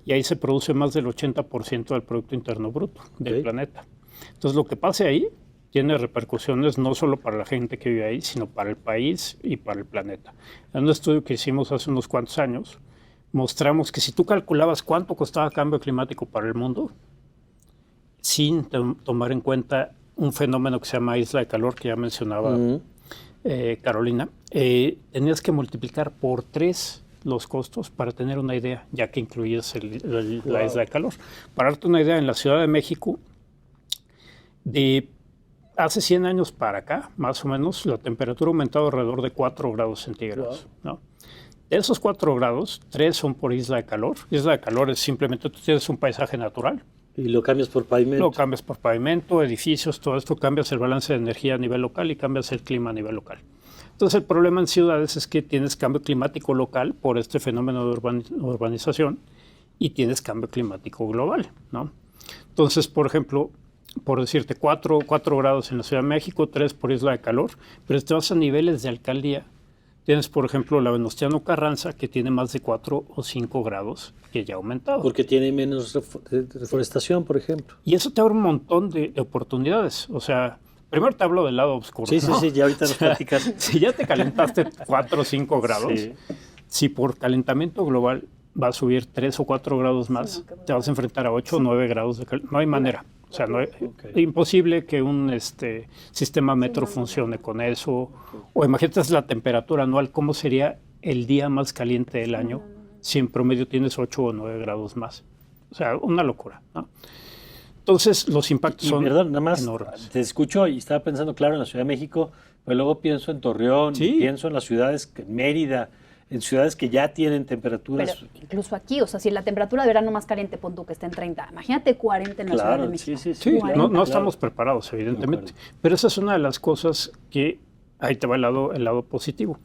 Speaker 2: y ahí se produce más del 80% del Producto Interno Bruto del planeta. Entonces, lo que pase ahí tiene repercusiones no solo para la gente que vive ahí, sino para el país y para el planeta. En un estudio que hicimos hace unos cuantos años, mostramos que si tú calculabas cuánto costaba cambio climático para el mundo, sin tomar en cuenta un fenómeno que se llama isla de calor, que ya mencionaba Carolina, tenías que multiplicar por 3 los costos para tener una idea, ya que incluyes la isla de calor. Para darte una idea, en la Ciudad de México, de hace 100 años para acá, más o menos, la temperatura ha aumentado alrededor de 4 grados centígrados. ¿No? De esos 4 grados, 3 son por isla de calor. Isla de calor es simplemente tú tienes un paisaje natural.
Speaker 1: Y lo cambias por pavimento.
Speaker 2: Lo cambias por pavimento, edificios, todo esto, cambias el balance de energía a nivel local y cambias el clima a nivel local. Entonces el problema en ciudades es que tienes cambio climático local por este fenómeno de urbanización y tienes cambio climático global, ¿no? Entonces, por ejemplo, por decirte, 4 grados en la Ciudad de México, 3 por isla de calor, pero si te vas a niveles de alcaldía, tienes, por ejemplo, la Venustiano Carranza, que tiene más de 4 o 5 grados, que ya ha aumentado.
Speaker 1: Porque tiene menos reforestación, por ejemplo.
Speaker 2: Y eso te abre un montón de oportunidades. O sea, primero te hablo del lado oscuro.
Speaker 1: Sí,
Speaker 2: ¿no?
Speaker 1: sí, ya ahorita nos platicas.
Speaker 2: Si ya te calentaste 4 o 5 grados, si por calentamiento global va a subir 3 o 4 grados más, te vas a enfrentar a 8 o 9 grados de calor. No hay manera. O sea, no es imposible que un sistema metro funcione con eso. O imagínate la temperatura anual, ¿cómo sería el día más caliente del año si en promedio tienes 8 o 9 grados más? O sea, una locura, ¿no? Entonces, los impactos son
Speaker 1: nada más
Speaker 2: enormes.
Speaker 1: Te escucho y estaba pensando, claro, en la Ciudad de México, pero luego pienso en Torreón, pienso en las ciudades, Mérida, en ciudades que ya tienen temperaturas.
Speaker 3: Pero incluso aquí, o sea, si la temperatura de verano más caliente, pon tú que está en 30, imagínate 40 en la Ciudad de México.
Speaker 2: Sí, no estamos preparados, evidentemente. Pero esa es una de las cosas que, ahí te va el lado positivo.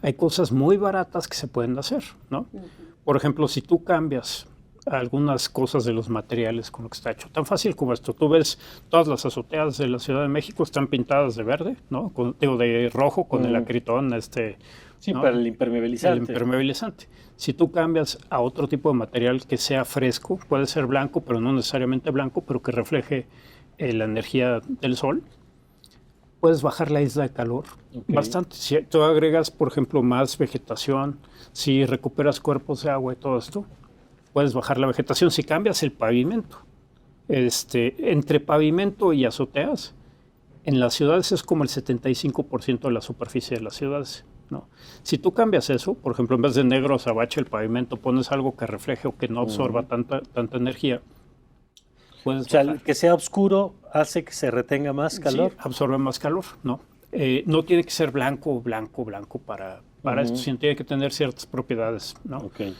Speaker 2: Hay cosas muy baratas que se pueden hacer, ¿no? Por ejemplo, si tú cambias algunas cosas de los materiales con lo que está hecho, tan fácil como esto. Tú ves todas las azoteas de la Ciudad de México están pintadas de verde, ¿no? De rojo con el acritón,
Speaker 1: Sí,
Speaker 2: ¿no?
Speaker 1: para el impermeabilizante.
Speaker 2: El impermeabilizante. Si tú cambias a otro tipo de material que sea fresco, puede ser blanco, pero no necesariamente blanco, pero que refleje la energía del sol, puedes bajar la isla de calor bastante. Si tú agregas, por ejemplo, más vegetación, si recuperas cuerpos de agua y todo esto, puedes bajar la vegetación. Si cambias el pavimento, entre pavimento y azoteas, en las ciudades es como el 75% de la superficie de las ciudades, ¿no? Si tú cambias eso, por ejemplo, en vez de negro azabache el pavimento, pones algo que refleje o que no absorba tanta energía, puedes
Speaker 1: o sea,
Speaker 2: bajar.
Speaker 1: que sea oscuro hace que se retenga más calor.
Speaker 2: Sí, absorbe más calor, ¿no? No tiene que ser blanco para esto, sino tiene que tener ciertas propiedades, ¿no?
Speaker 1: Okay.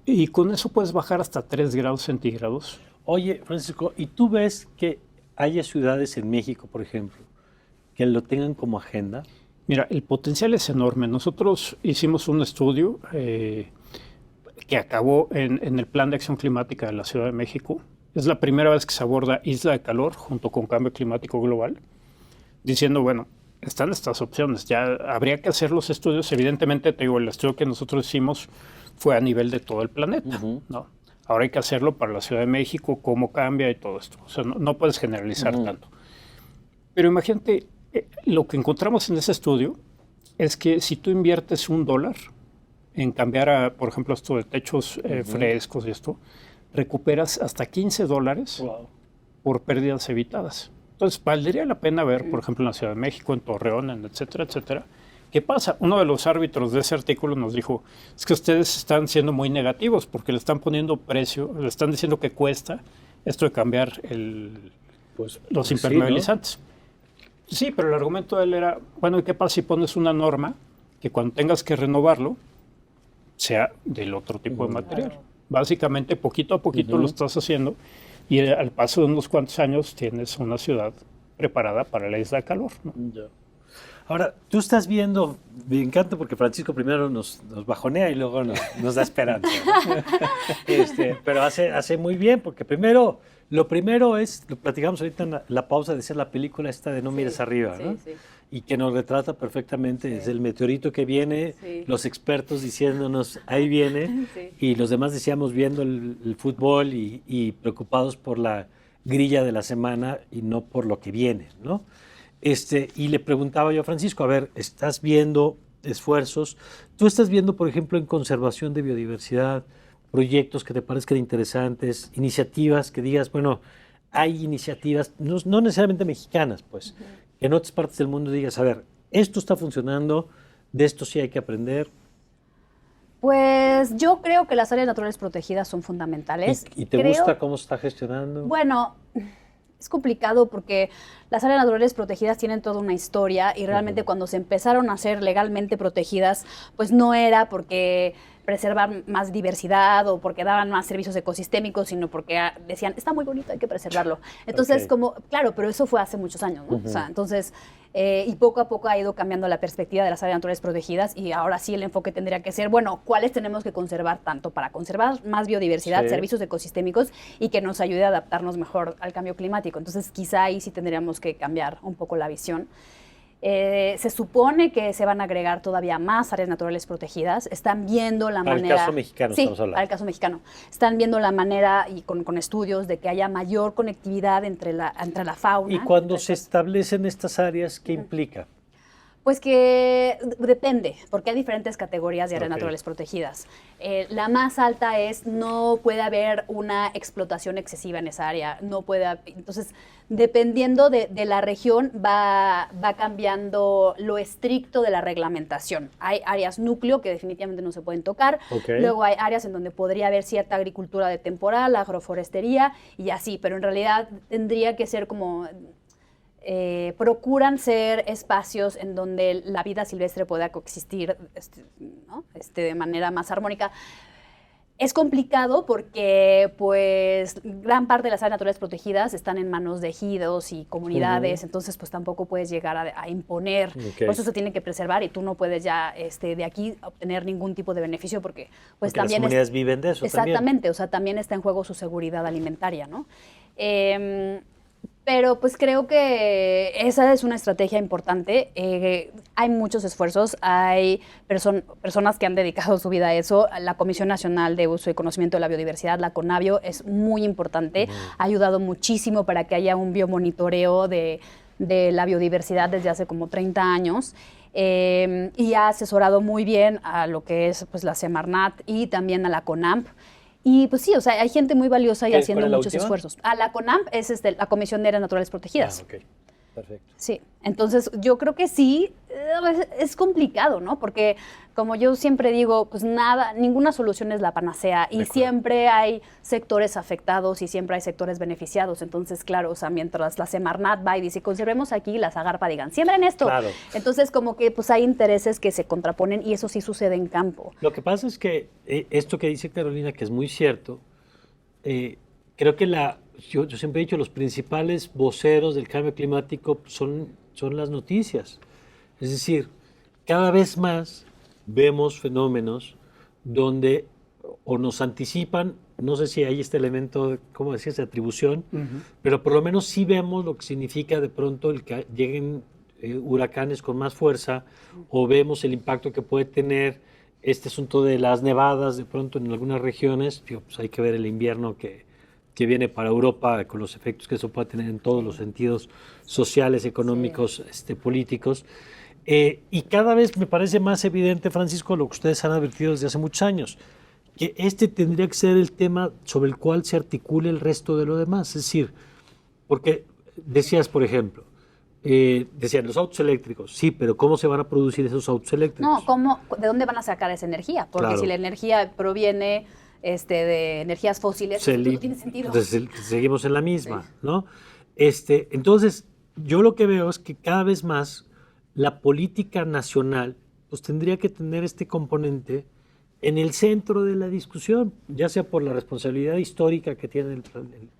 Speaker 2: Y con eso puedes bajar hasta 3 grados centígrados.
Speaker 1: Oye, Francisco, ¿y tú ves que haya ciudades en México, por ejemplo, que lo tengan como agenda?
Speaker 2: Mira, el potencial es enorme. Nosotros hicimos un estudio que acabó en el Plan de Acción Climática de la Ciudad de México. Es la primera vez que se aborda isla de calor junto con cambio climático global, diciendo, bueno, están estas opciones, ya habría que hacer los estudios. Evidentemente, te digo, el estudio que nosotros hicimos fue a nivel de todo el planeta, ¿no? Ahora hay que hacerlo para la Ciudad de México, cómo cambia y todo esto. O sea, no puedes generalizar tanto. Pero imagínate, lo que encontramos en ese estudio es que si tú inviertes $1 en cambiar, por ejemplo, esto de techos frescos y esto, recuperas hasta $15 por pérdidas evitadas. Entonces, valdría la pena ver, por ejemplo, en la Ciudad de México, en Torreón, etcétera, etcétera. ¿Qué pasa? Uno de los árbitros de ese artículo nos dijo, es que ustedes están siendo muy negativos porque le están poniendo precio, le están diciendo que cuesta esto de cambiar los impermeabilizantes. Sí, pero el argumento de él era, bueno, ¿y qué pasa si pones una norma que cuando tengas que renovarlo, sea del otro tipo de material. Básicamente, poquito a poquito lo estás haciendo y al paso de unos cuantos años tienes una ciudad preparada para la isla de calor, ¿no?
Speaker 1: Ahora, tú estás viendo, me encanta porque Francisco primero nos bajonea y luego nos da esperanza, ¿no? Pero hace muy bien, porque lo primero es, lo platicamos ahorita en la pausa, de hacer la película esta de No mires arriba, ¿no?
Speaker 3: Sí.
Speaker 1: Y que nos retrata perfectamente, es el meteorito que viene, los expertos diciéndonos, ahí viene, y los demás decíamos viendo el fútbol y preocupados por la grilla de la semana y no por lo que viene, ¿no? Y le preguntaba yo a Francisco, a ver, estás viendo esfuerzos, tú estás viendo, por ejemplo, en conservación de biodiversidad, proyectos que te parezcan interesantes, iniciativas que digas, bueno, hay iniciativas, no necesariamente mexicanas, pues, que en otras partes del mundo digas, a ver, esto está funcionando, de esto sí hay que aprender.
Speaker 3: Pues yo creo que las áreas naturales protegidas son fundamentales.
Speaker 1: ¿Y te gusta cómo se está gestionando?
Speaker 3: Bueno, es complicado porque las áreas naturales protegidas tienen toda una historia y realmente cuando se empezaron a ser legalmente protegidas, pues no era porque preservar más diversidad o porque daban más servicios ecosistémicos, sino porque decían, está muy bonito, hay que preservarlo. Entonces, claro, pero eso fue hace muchos años, ¿no? O sea, entonces, y poco a poco ha ido cambiando la perspectiva de las áreas naturales protegidas y ahora sí el enfoque tendría que ser, bueno, ¿cuáles tenemos que conservar tanto para conservar más biodiversidad, servicios ecosistémicos y que nos ayude a adaptarnos mejor al cambio climático? Entonces, quizá ahí sí tendríamos que cambiar un poco la visión. Se supone que se van a agregar todavía más áreas naturales protegidas. Están viendo la manera...
Speaker 1: Para el caso mexicano estamos hablando.
Speaker 3: Para el caso mexicano. Están viendo la manera, y con estudios, de que haya mayor conectividad entre la fauna.
Speaker 1: Y cuando se establecen estas áreas, ¿qué implica?
Speaker 3: Pues que depende, porque hay diferentes categorías de áreas naturales protegidas. La más alta es, no puede haber una explotación excesiva en esa área, no puede, entonces, dependiendo de la región, va cambiando lo estricto de la reglamentación. Hay áreas núcleo que definitivamente no se pueden tocar, luego hay áreas en donde podría haber cierta agricultura de temporal, agroforestería y así, pero en realidad tendría que ser como... procuran ser espacios en donde la vida silvestre pueda coexistir, ¿no? De manera más armónica. Es complicado porque, pues, gran parte de las áreas naturales protegidas están en manos de ejidos y comunidades, entonces, pues, tampoco puedes llegar a imponer. Por eso se tiene que preservar y tú no puedes ya de aquí obtener ningún tipo de beneficio porque, pues,
Speaker 1: porque
Speaker 3: también...
Speaker 1: las comunidades viven de eso.
Speaker 3: Exactamente,
Speaker 1: también.
Speaker 3: O sea, también está en juego su seguridad alimentaria, ¿no? Pero pues creo que esa es una estrategia importante. Hay muchos esfuerzos, hay personas que han dedicado su vida a eso. La Comisión Nacional de Uso y Conocimiento de la Biodiversidad, la CONABIO, es muy importante. Ha ayudado muchísimo para que haya un biomonitoreo de la biodiversidad desde hace como 30 años. Y ha asesorado muy bien a lo que es pues, la Semarnat y también a la CONAMP. Y pues sí, o sea, hay gente muy valiosa y haciendo muchos esfuerzos. La CONAMP es la Comisión de Áreas Naturales Protegidas.
Speaker 1: Ok, perfecto.
Speaker 3: Sí, entonces yo creo que sí, es complicado, ¿no? Porque como yo siempre digo, pues ninguna solución es la panacea y siempre hay sectores afectados y siempre hay sectores beneficiados. Entonces, claro, o sea, mientras la Semarnat va y dice, conservemos aquí, la Zagarpa digan, siembren esto. Claro. Entonces, como que pues hay intereses que se contraponen y eso sí sucede en campo.
Speaker 1: Lo que pasa es que esto que dice Carolina, que es muy cierto, creo que yo siempre he dicho, los principales voceros del cambio climático son las noticias. Es decir, cada vez más vemos fenómenos donde o nos anticipan, no sé si hay este elemento, ¿cómo decías?, de atribución, pero por lo menos sí vemos lo que significa de pronto el que lleguen huracanes con más fuerza, o vemos el impacto que puede tener este asunto de las nevadas de pronto en algunas regiones. Pues hay que ver el invierno que viene para Europa, con los efectos que eso puede tener en todos los sentidos sociales, económicos, políticos. Y cada vez me parece más evidente, Francisco, lo que ustedes han advertido desde hace muchos años, que tendría que ser el tema sobre el cual se articule el resto de lo demás. Es decir, porque decías, por ejemplo, decían los autos eléctricos, sí, pero ¿cómo se van a producir esos autos eléctricos?
Speaker 3: No, ¿de dónde van a sacar esa energía? Porque si la energía proviene de energías fósiles, no tiene sentido.
Speaker 1: Entonces, seguimos en la misma, ¿no? Entonces, yo lo que veo es que cada vez más la política nacional pues tendría que tener este componente en el centro de la discusión, ya sea por la responsabilidad histórica que tiene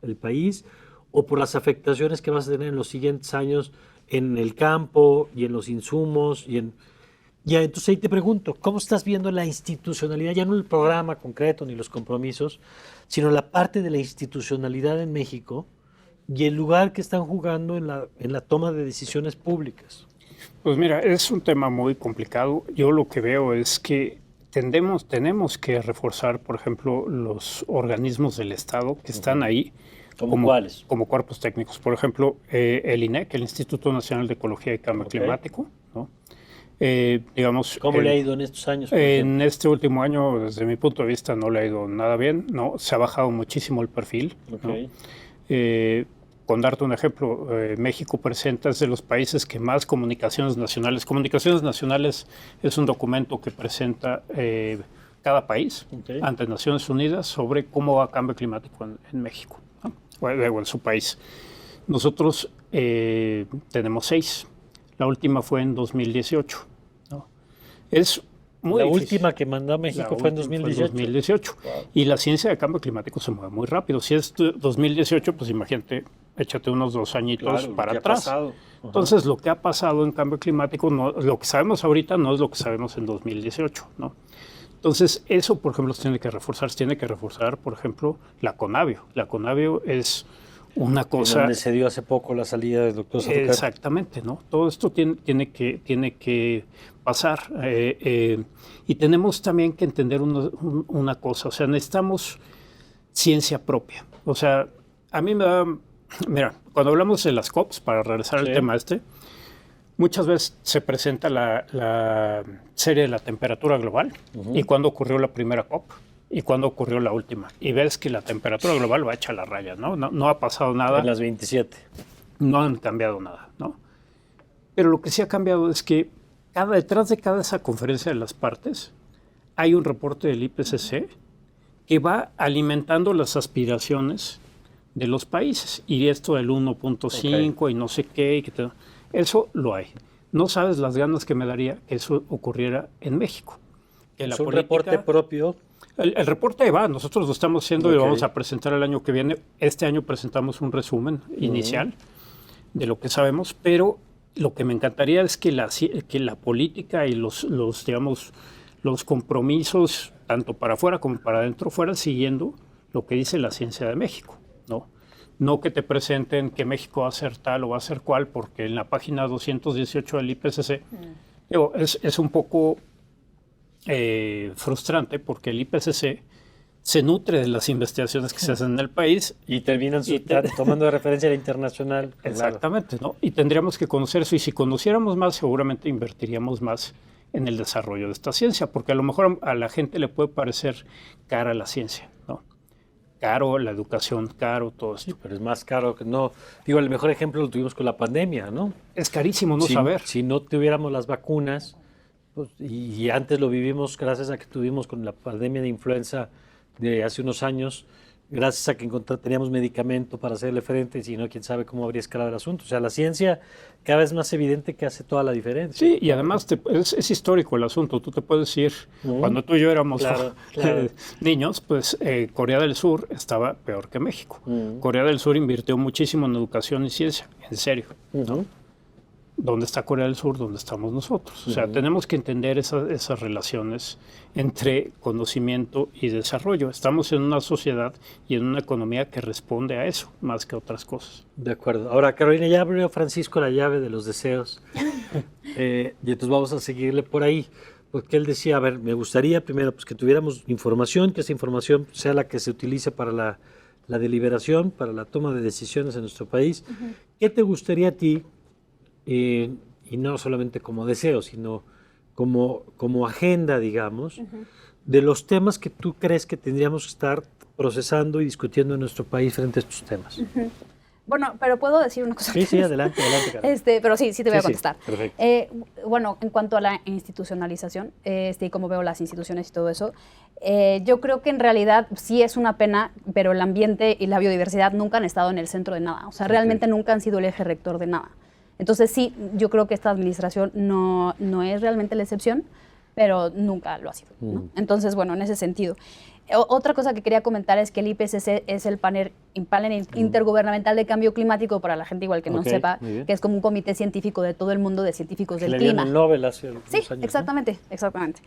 Speaker 1: el país o por las afectaciones que vas a tener en los siguientes años en el campo y en los insumos Ya, entonces ahí te pregunto, ¿cómo estás viendo la institucionalidad? Ya no el programa concreto ni los compromisos, sino la parte de la institucionalidad en México y el lugar que están jugando en la toma de decisiones públicas.
Speaker 2: Pues mira, es un tema muy complicado. Yo lo que veo es que tenemos que reforzar, por ejemplo, los organismos del Estado que están ahí.
Speaker 1: ¿Cómo cuáles?
Speaker 2: Como cuerpos técnicos. Por ejemplo, el INEC, el Instituto Nacional de Ecología y Cambio Climático, ¿no? Digamos,
Speaker 1: ¿Cómo le ha ido en estos años?
Speaker 2: En este último año, desde mi punto de vista, no le ha ido nada bien, ¿no? Se ha bajado muchísimo el perfil,
Speaker 1: Okay.
Speaker 2: ¿no? Con darte un ejemplo, México presenta, es de los países que más comunicaciones nacionales es un documento que presenta cada país ante Naciones Unidas sobre cómo va el cambio climático en México, ¿no? O en su país. Nosotros tenemos 6. La última fue en 2018. ¿No? Es muy
Speaker 1: la
Speaker 2: difícil.
Speaker 1: última que mandó a México fue en 2018.
Speaker 2: Wow. Y la ciencia de cambio climático se mueve muy rápido. Si es 2018, pues imagínate, échate unos 2 añitos para atrás. Entonces, lo que ha pasado en cambio climático, lo que sabemos ahorita no es lo que sabemos en 2018, ¿no? Entonces, eso, por ejemplo, se tiene que reforzar. Se tiene que reforzar, por ejemplo, la CONABIO. La CONABIO es una cosa...
Speaker 1: En donde se dio hace poco la salida del doctor Zapocat.
Speaker 2: Exactamente, ¿no? Todo esto tiene que pasar. Y tenemos también que entender una cosa. O sea, necesitamos ciencia propia. O sea, a mí me da... Mira, cuando hablamos de las COPs, para regresar al tema muchas veces se presenta la serie de la temperatura global y cuándo ocurrió la primera COP y cuándo ocurrió la última. Y ves que la temperatura global va hecha a la raya, ¿no? No ha pasado nada.
Speaker 1: En las 27.
Speaker 2: No han cambiado nada, ¿no? Pero lo que sí ha cambiado es que detrás de cada esa conferencia de las partes hay un reporte del IPCC que va alimentando las aspiraciones de los países. Y esto del 1.5 y no sé qué. Eso lo hay. No sabes las ganas que me daría que eso ocurriera en México. Que
Speaker 1: ¿Es un reporte propio?
Speaker 2: El reporte va, nosotros lo estamos haciendo y lo vamos a presentar el año que viene. Este año presentamos un resumen inicial de lo que sabemos, pero lo que me encantaría es que la política y los compromisos, tanto para afuera como para adentro, fueran siguiendo lo que dice la ciencia de México, ¿no? No que te presenten que México va a ser tal o va a ser cual, porque en la página 218 del IPCC es un poco frustrante, porque el IPCC se nutre de las investigaciones que se hacen en el país.
Speaker 1: Y terminan tomando de referencia la internacional.
Speaker 2: Exactamente, ¿no? Y tendríamos que conocer eso, y si conociéramos más, seguramente invertiríamos más en el desarrollo de esta ciencia, porque a lo mejor a la gente le puede parecer cara la ciencia, ¿no? Caro la educación, caro todo esto.
Speaker 1: Sí, pero es más caro que no. Digo, el mejor ejemplo lo tuvimos con la pandemia, ¿no?
Speaker 2: Es carísimo no saber.
Speaker 1: Si no tuviéramos las vacunas, pues, y antes lo vivimos gracias a que tuvimos con la pandemia de influenza de hace unos años, gracias a que teníamos medicamento para hacerle frente, y si no, quién sabe cómo habría escalado el asunto. O sea, la ciencia cada vez más evidente que hace toda la diferencia.
Speaker 2: Sí, y además es histórico el asunto. Tú te puedes ir, cuando tú y yo éramos niños, pues Corea del Sur estaba peor que México. Corea del Sur invirtió muchísimo en educación y ciencia, en serio, ¿no? ¿Dónde está Corea del Sur? ¿Dónde estamos nosotros? O sea, tenemos que entender esas relaciones entre conocimiento y desarrollo. Estamos en una sociedad y en una economía que responde a eso, más que a otras cosas.
Speaker 1: De acuerdo. Ahora, Carolina, ya abrió Francisco la llave de los deseos. Y entonces vamos a seguirle por ahí. Porque él decía, a ver, me gustaría primero pues, que tuviéramos información, que esa información sea la que se utilice para la deliberación, para la toma de decisiones en nuestro país. ¿Qué te gustaría a ti? Y no solamente como deseo, sino como agenda, digamos, de los temas que tú crees que tendríamos que estar procesando y discutiendo en nuestro país frente a estos temas.
Speaker 3: Bueno, pero ¿puedo decir una cosa?
Speaker 1: Sí, adelante, Carolina.
Speaker 3: Pero sí te voy a contestar.
Speaker 1: Sí, perfecto.
Speaker 3: Bueno, en cuanto a la institucionalización, y cómo veo las instituciones y todo eso, yo creo que en realidad sí es una pena, pero el ambiente y la biodiversidad nunca han estado en el centro de nada. O sea, realmente nunca han sido el eje rector de nada. Entonces sí, yo creo que esta administración no es realmente la excepción, pero nunca lo ha sido, ¿no? Entonces, bueno, en ese sentido. Otra cosa que quería comentar es que el IPCC es el panel intergubernamental de cambio climático, para la gente igual que no sepa, que es como un comité científico de todo el mundo de científicos del clima.
Speaker 1: El Nobel hace algunos
Speaker 3: sí,
Speaker 1: años,
Speaker 3: exactamente, ¿no? Exactamente.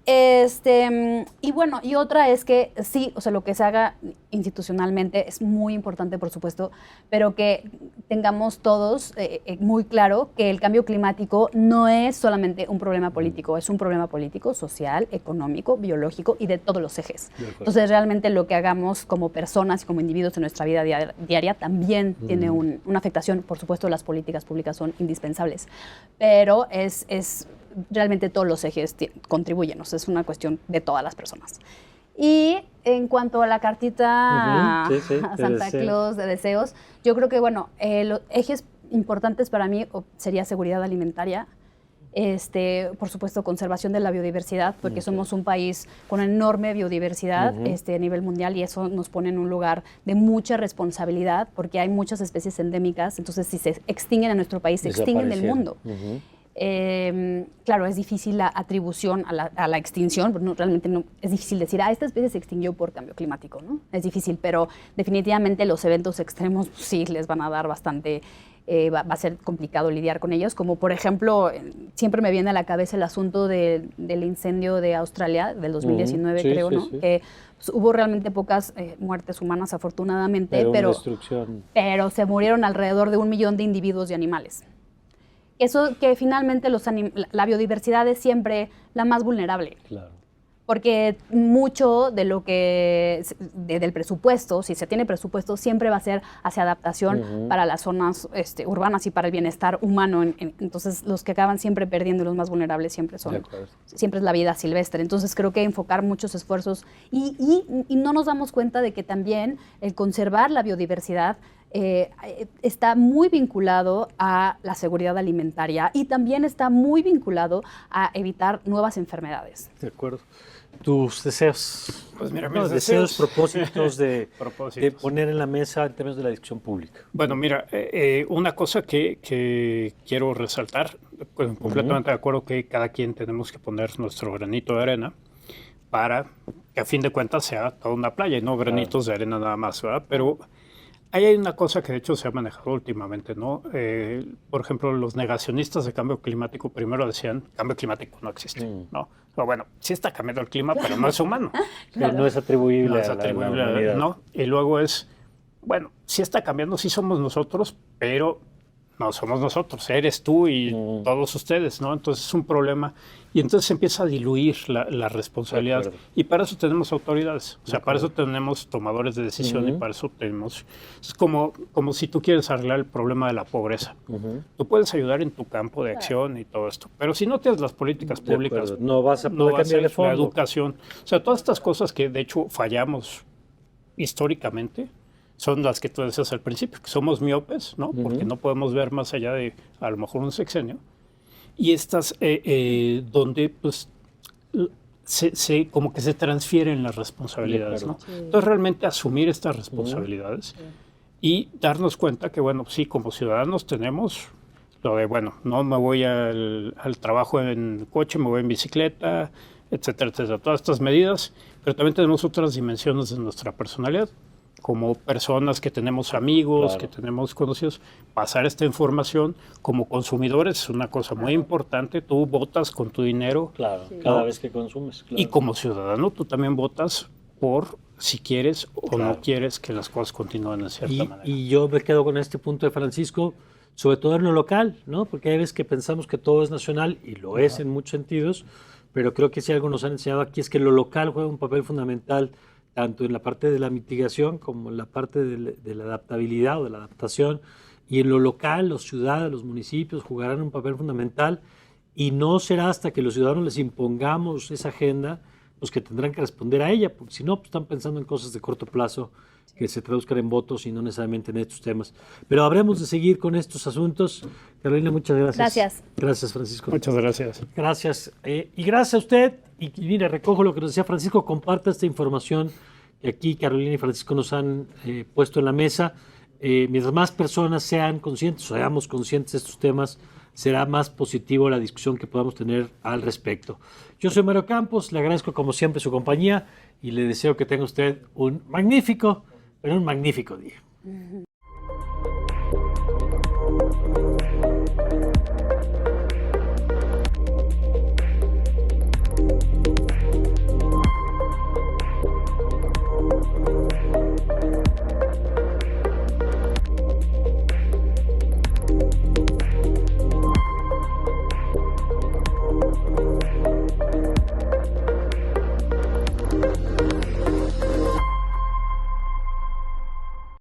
Speaker 3: Y bueno, y otra es que sí, o sea, lo que se haga institucionalmente es muy importante, por supuesto, pero que tengamos todos muy claro que el cambio climático no es solamente un problema político, es un problema político, social, económico, biológico y de todos los ejes. Entonces, realmente lo que hagamos como personas y como individuos en nuestra vida diaria también tiene una afectación. Por supuesto, las políticas públicas son indispensables, pero es realmente todos los ejes contribuyen, o sea, es una cuestión de todas las personas. Y en cuanto a la cartita a Santa Claus de deseos, yo creo que, bueno, los ejes importantes para mí sería seguridad alimentaria, por supuesto, conservación de la biodiversidad, porque somos un país con enorme biodiversidad a nivel mundial, y eso nos pone en un lugar de mucha responsabilidad, porque hay muchas especies endémicas, entonces si se extinguen en nuestro país, se extinguen del mundo. Claro, es difícil la atribución a la extinción, porque realmente no, es difícil decir, esta especie se extinguió por cambio climático, ¿no? Es difícil, pero definitivamente los eventos extremos sí les van a dar bastante, va a ser complicado lidiar con ellos, como por ejemplo, siempre me viene a la cabeza el asunto del incendio de Australia, del 2019 creo, ¿no? Que pues, hubo realmente pocas muertes humanas, afortunadamente, pero se murieron alrededor de 1 millón de individuos y animales. Eso que finalmente la biodiversidad es siempre la más vulnerable. Claro. Porque mucho de lo que del presupuesto, si se tiene presupuesto, siempre va a ser hacia adaptación para las zonas urbanas y para el bienestar humano. Entonces, los que acaban siempre perdiendo, los más vulnerables, siempre es la vida silvestre. Entonces, creo que enfocar muchos esfuerzos y no nos damos cuenta de que también el conservar la biodiversidad está muy vinculado a la seguridad alimentaria y también está muy vinculado a evitar nuevas enfermedades.
Speaker 1: De acuerdo. ¿Tus deseos?
Speaker 2: Pues mira,
Speaker 1: mis deseos, propósitos de poner en la mesa en términos de la discusión pública.
Speaker 2: Bueno, mira, una cosa que quiero resaltar, pues, completamente de acuerdo que cada quien tenemos que poner nuestro granito de arena para que a fin de cuentas sea toda una playa y no granitos de arena nada más, ¿verdad? Pero ahí hay una cosa que de hecho se ha manejado últimamente, ¿no? Por ejemplo, los negacionistas de cambio climático primero decían, cambio climático no existe, ¿no? Pero bueno, sí está cambiando el clima, pero no es humano.
Speaker 1: Claro. No es atribuible a la humanidad.
Speaker 2: ¿No? Y luego es, bueno, sí está cambiando, sí somos nosotros, pero no somos nosotros, eres tú y todos ustedes, ¿no? Entonces es un problema y entonces se empieza a diluir la responsabilidad y para eso tenemos autoridades, o sea, para eso tenemos tomadores de decisión y para eso tenemos, es como si tú quieres arreglar el problema de la pobreza, tú puedes ayudar en tu campo de acción y todo esto, pero si no tienes las políticas públicas,
Speaker 1: no vas a poder cambiar de fondo.
Speaker 2: La educación, o sea, todas estas cosas que de hecho fallamos históricamente, son las que tú decías al principio, que somos miopes, ¿no? Porque no podemos ver más allá de a lo mejor un sexenio. Y estas donde pues como que se transfieren las responsabilidades, ¿no? Entonces realmente asumir estas responsabilidades y darnos cuenta que, bueno, sí, como ciudadanos tenemos lo de, bueno, no me voy al trabajo en coche, me voy en bicicleta, etcétera, etcétera. Todas estas medidas, pero también tenemos otras dimensiones de nuestra personalidad, como personas que tenemos amigos, que tenemos conocidos, pasar esta información como consumidores es una cosa muy importante. Tú votas con tu dinero.
Speaker 1: Claro, cada vez que consumes. Claro.
Speaker 2: Y como ciudadano tú también votas por si quieres o no quieres que las cosas continúen de cierta manera.
Speaker 1: Y yo me quedo con este punto de Francisco, sobre todo en lo local, ¿no? Porque hay veces que pensamos que todo es nacional y lo es en muchos sentidos, pero creo que si algo nos han enseñado aquí es que lo local juega un papel fundamental tanto en la parte de la mitigación como en la parte de la adaptabilidad o de la adaptación. Y en lo local, los ciudades, los municipios jugarán un papel fundamental y no será hasta que los ciudadanos les impongamos esa agenda los que tendrán que responder a ella, porque si no, pues están pensando en cosas de corto plazo que se traduzcan en votos y no necesariamente en estos temas. Pero habremos de seguir con estos asuntos. Carolina, muchas gracias.
Speaker 3: Gracias.
Speaker 1: Gracias, Francisco.
Speaker 2: Muchas gracias.
Speaker 1: Gracias. Y gracias a usted. Y mire, recojo lo que nos decía Francisco, comparta esta información que aquí Carolina y Francisco nos han puesto en la mesa. Mientras más personas sean conscientes, o seamos conscientes de estos temas, será más positivo la discusión que podamos tener al respecto. Yo soy Mario Campos, le agradezco como siempre su compañía y le deseo que tenga usted un magnífico día.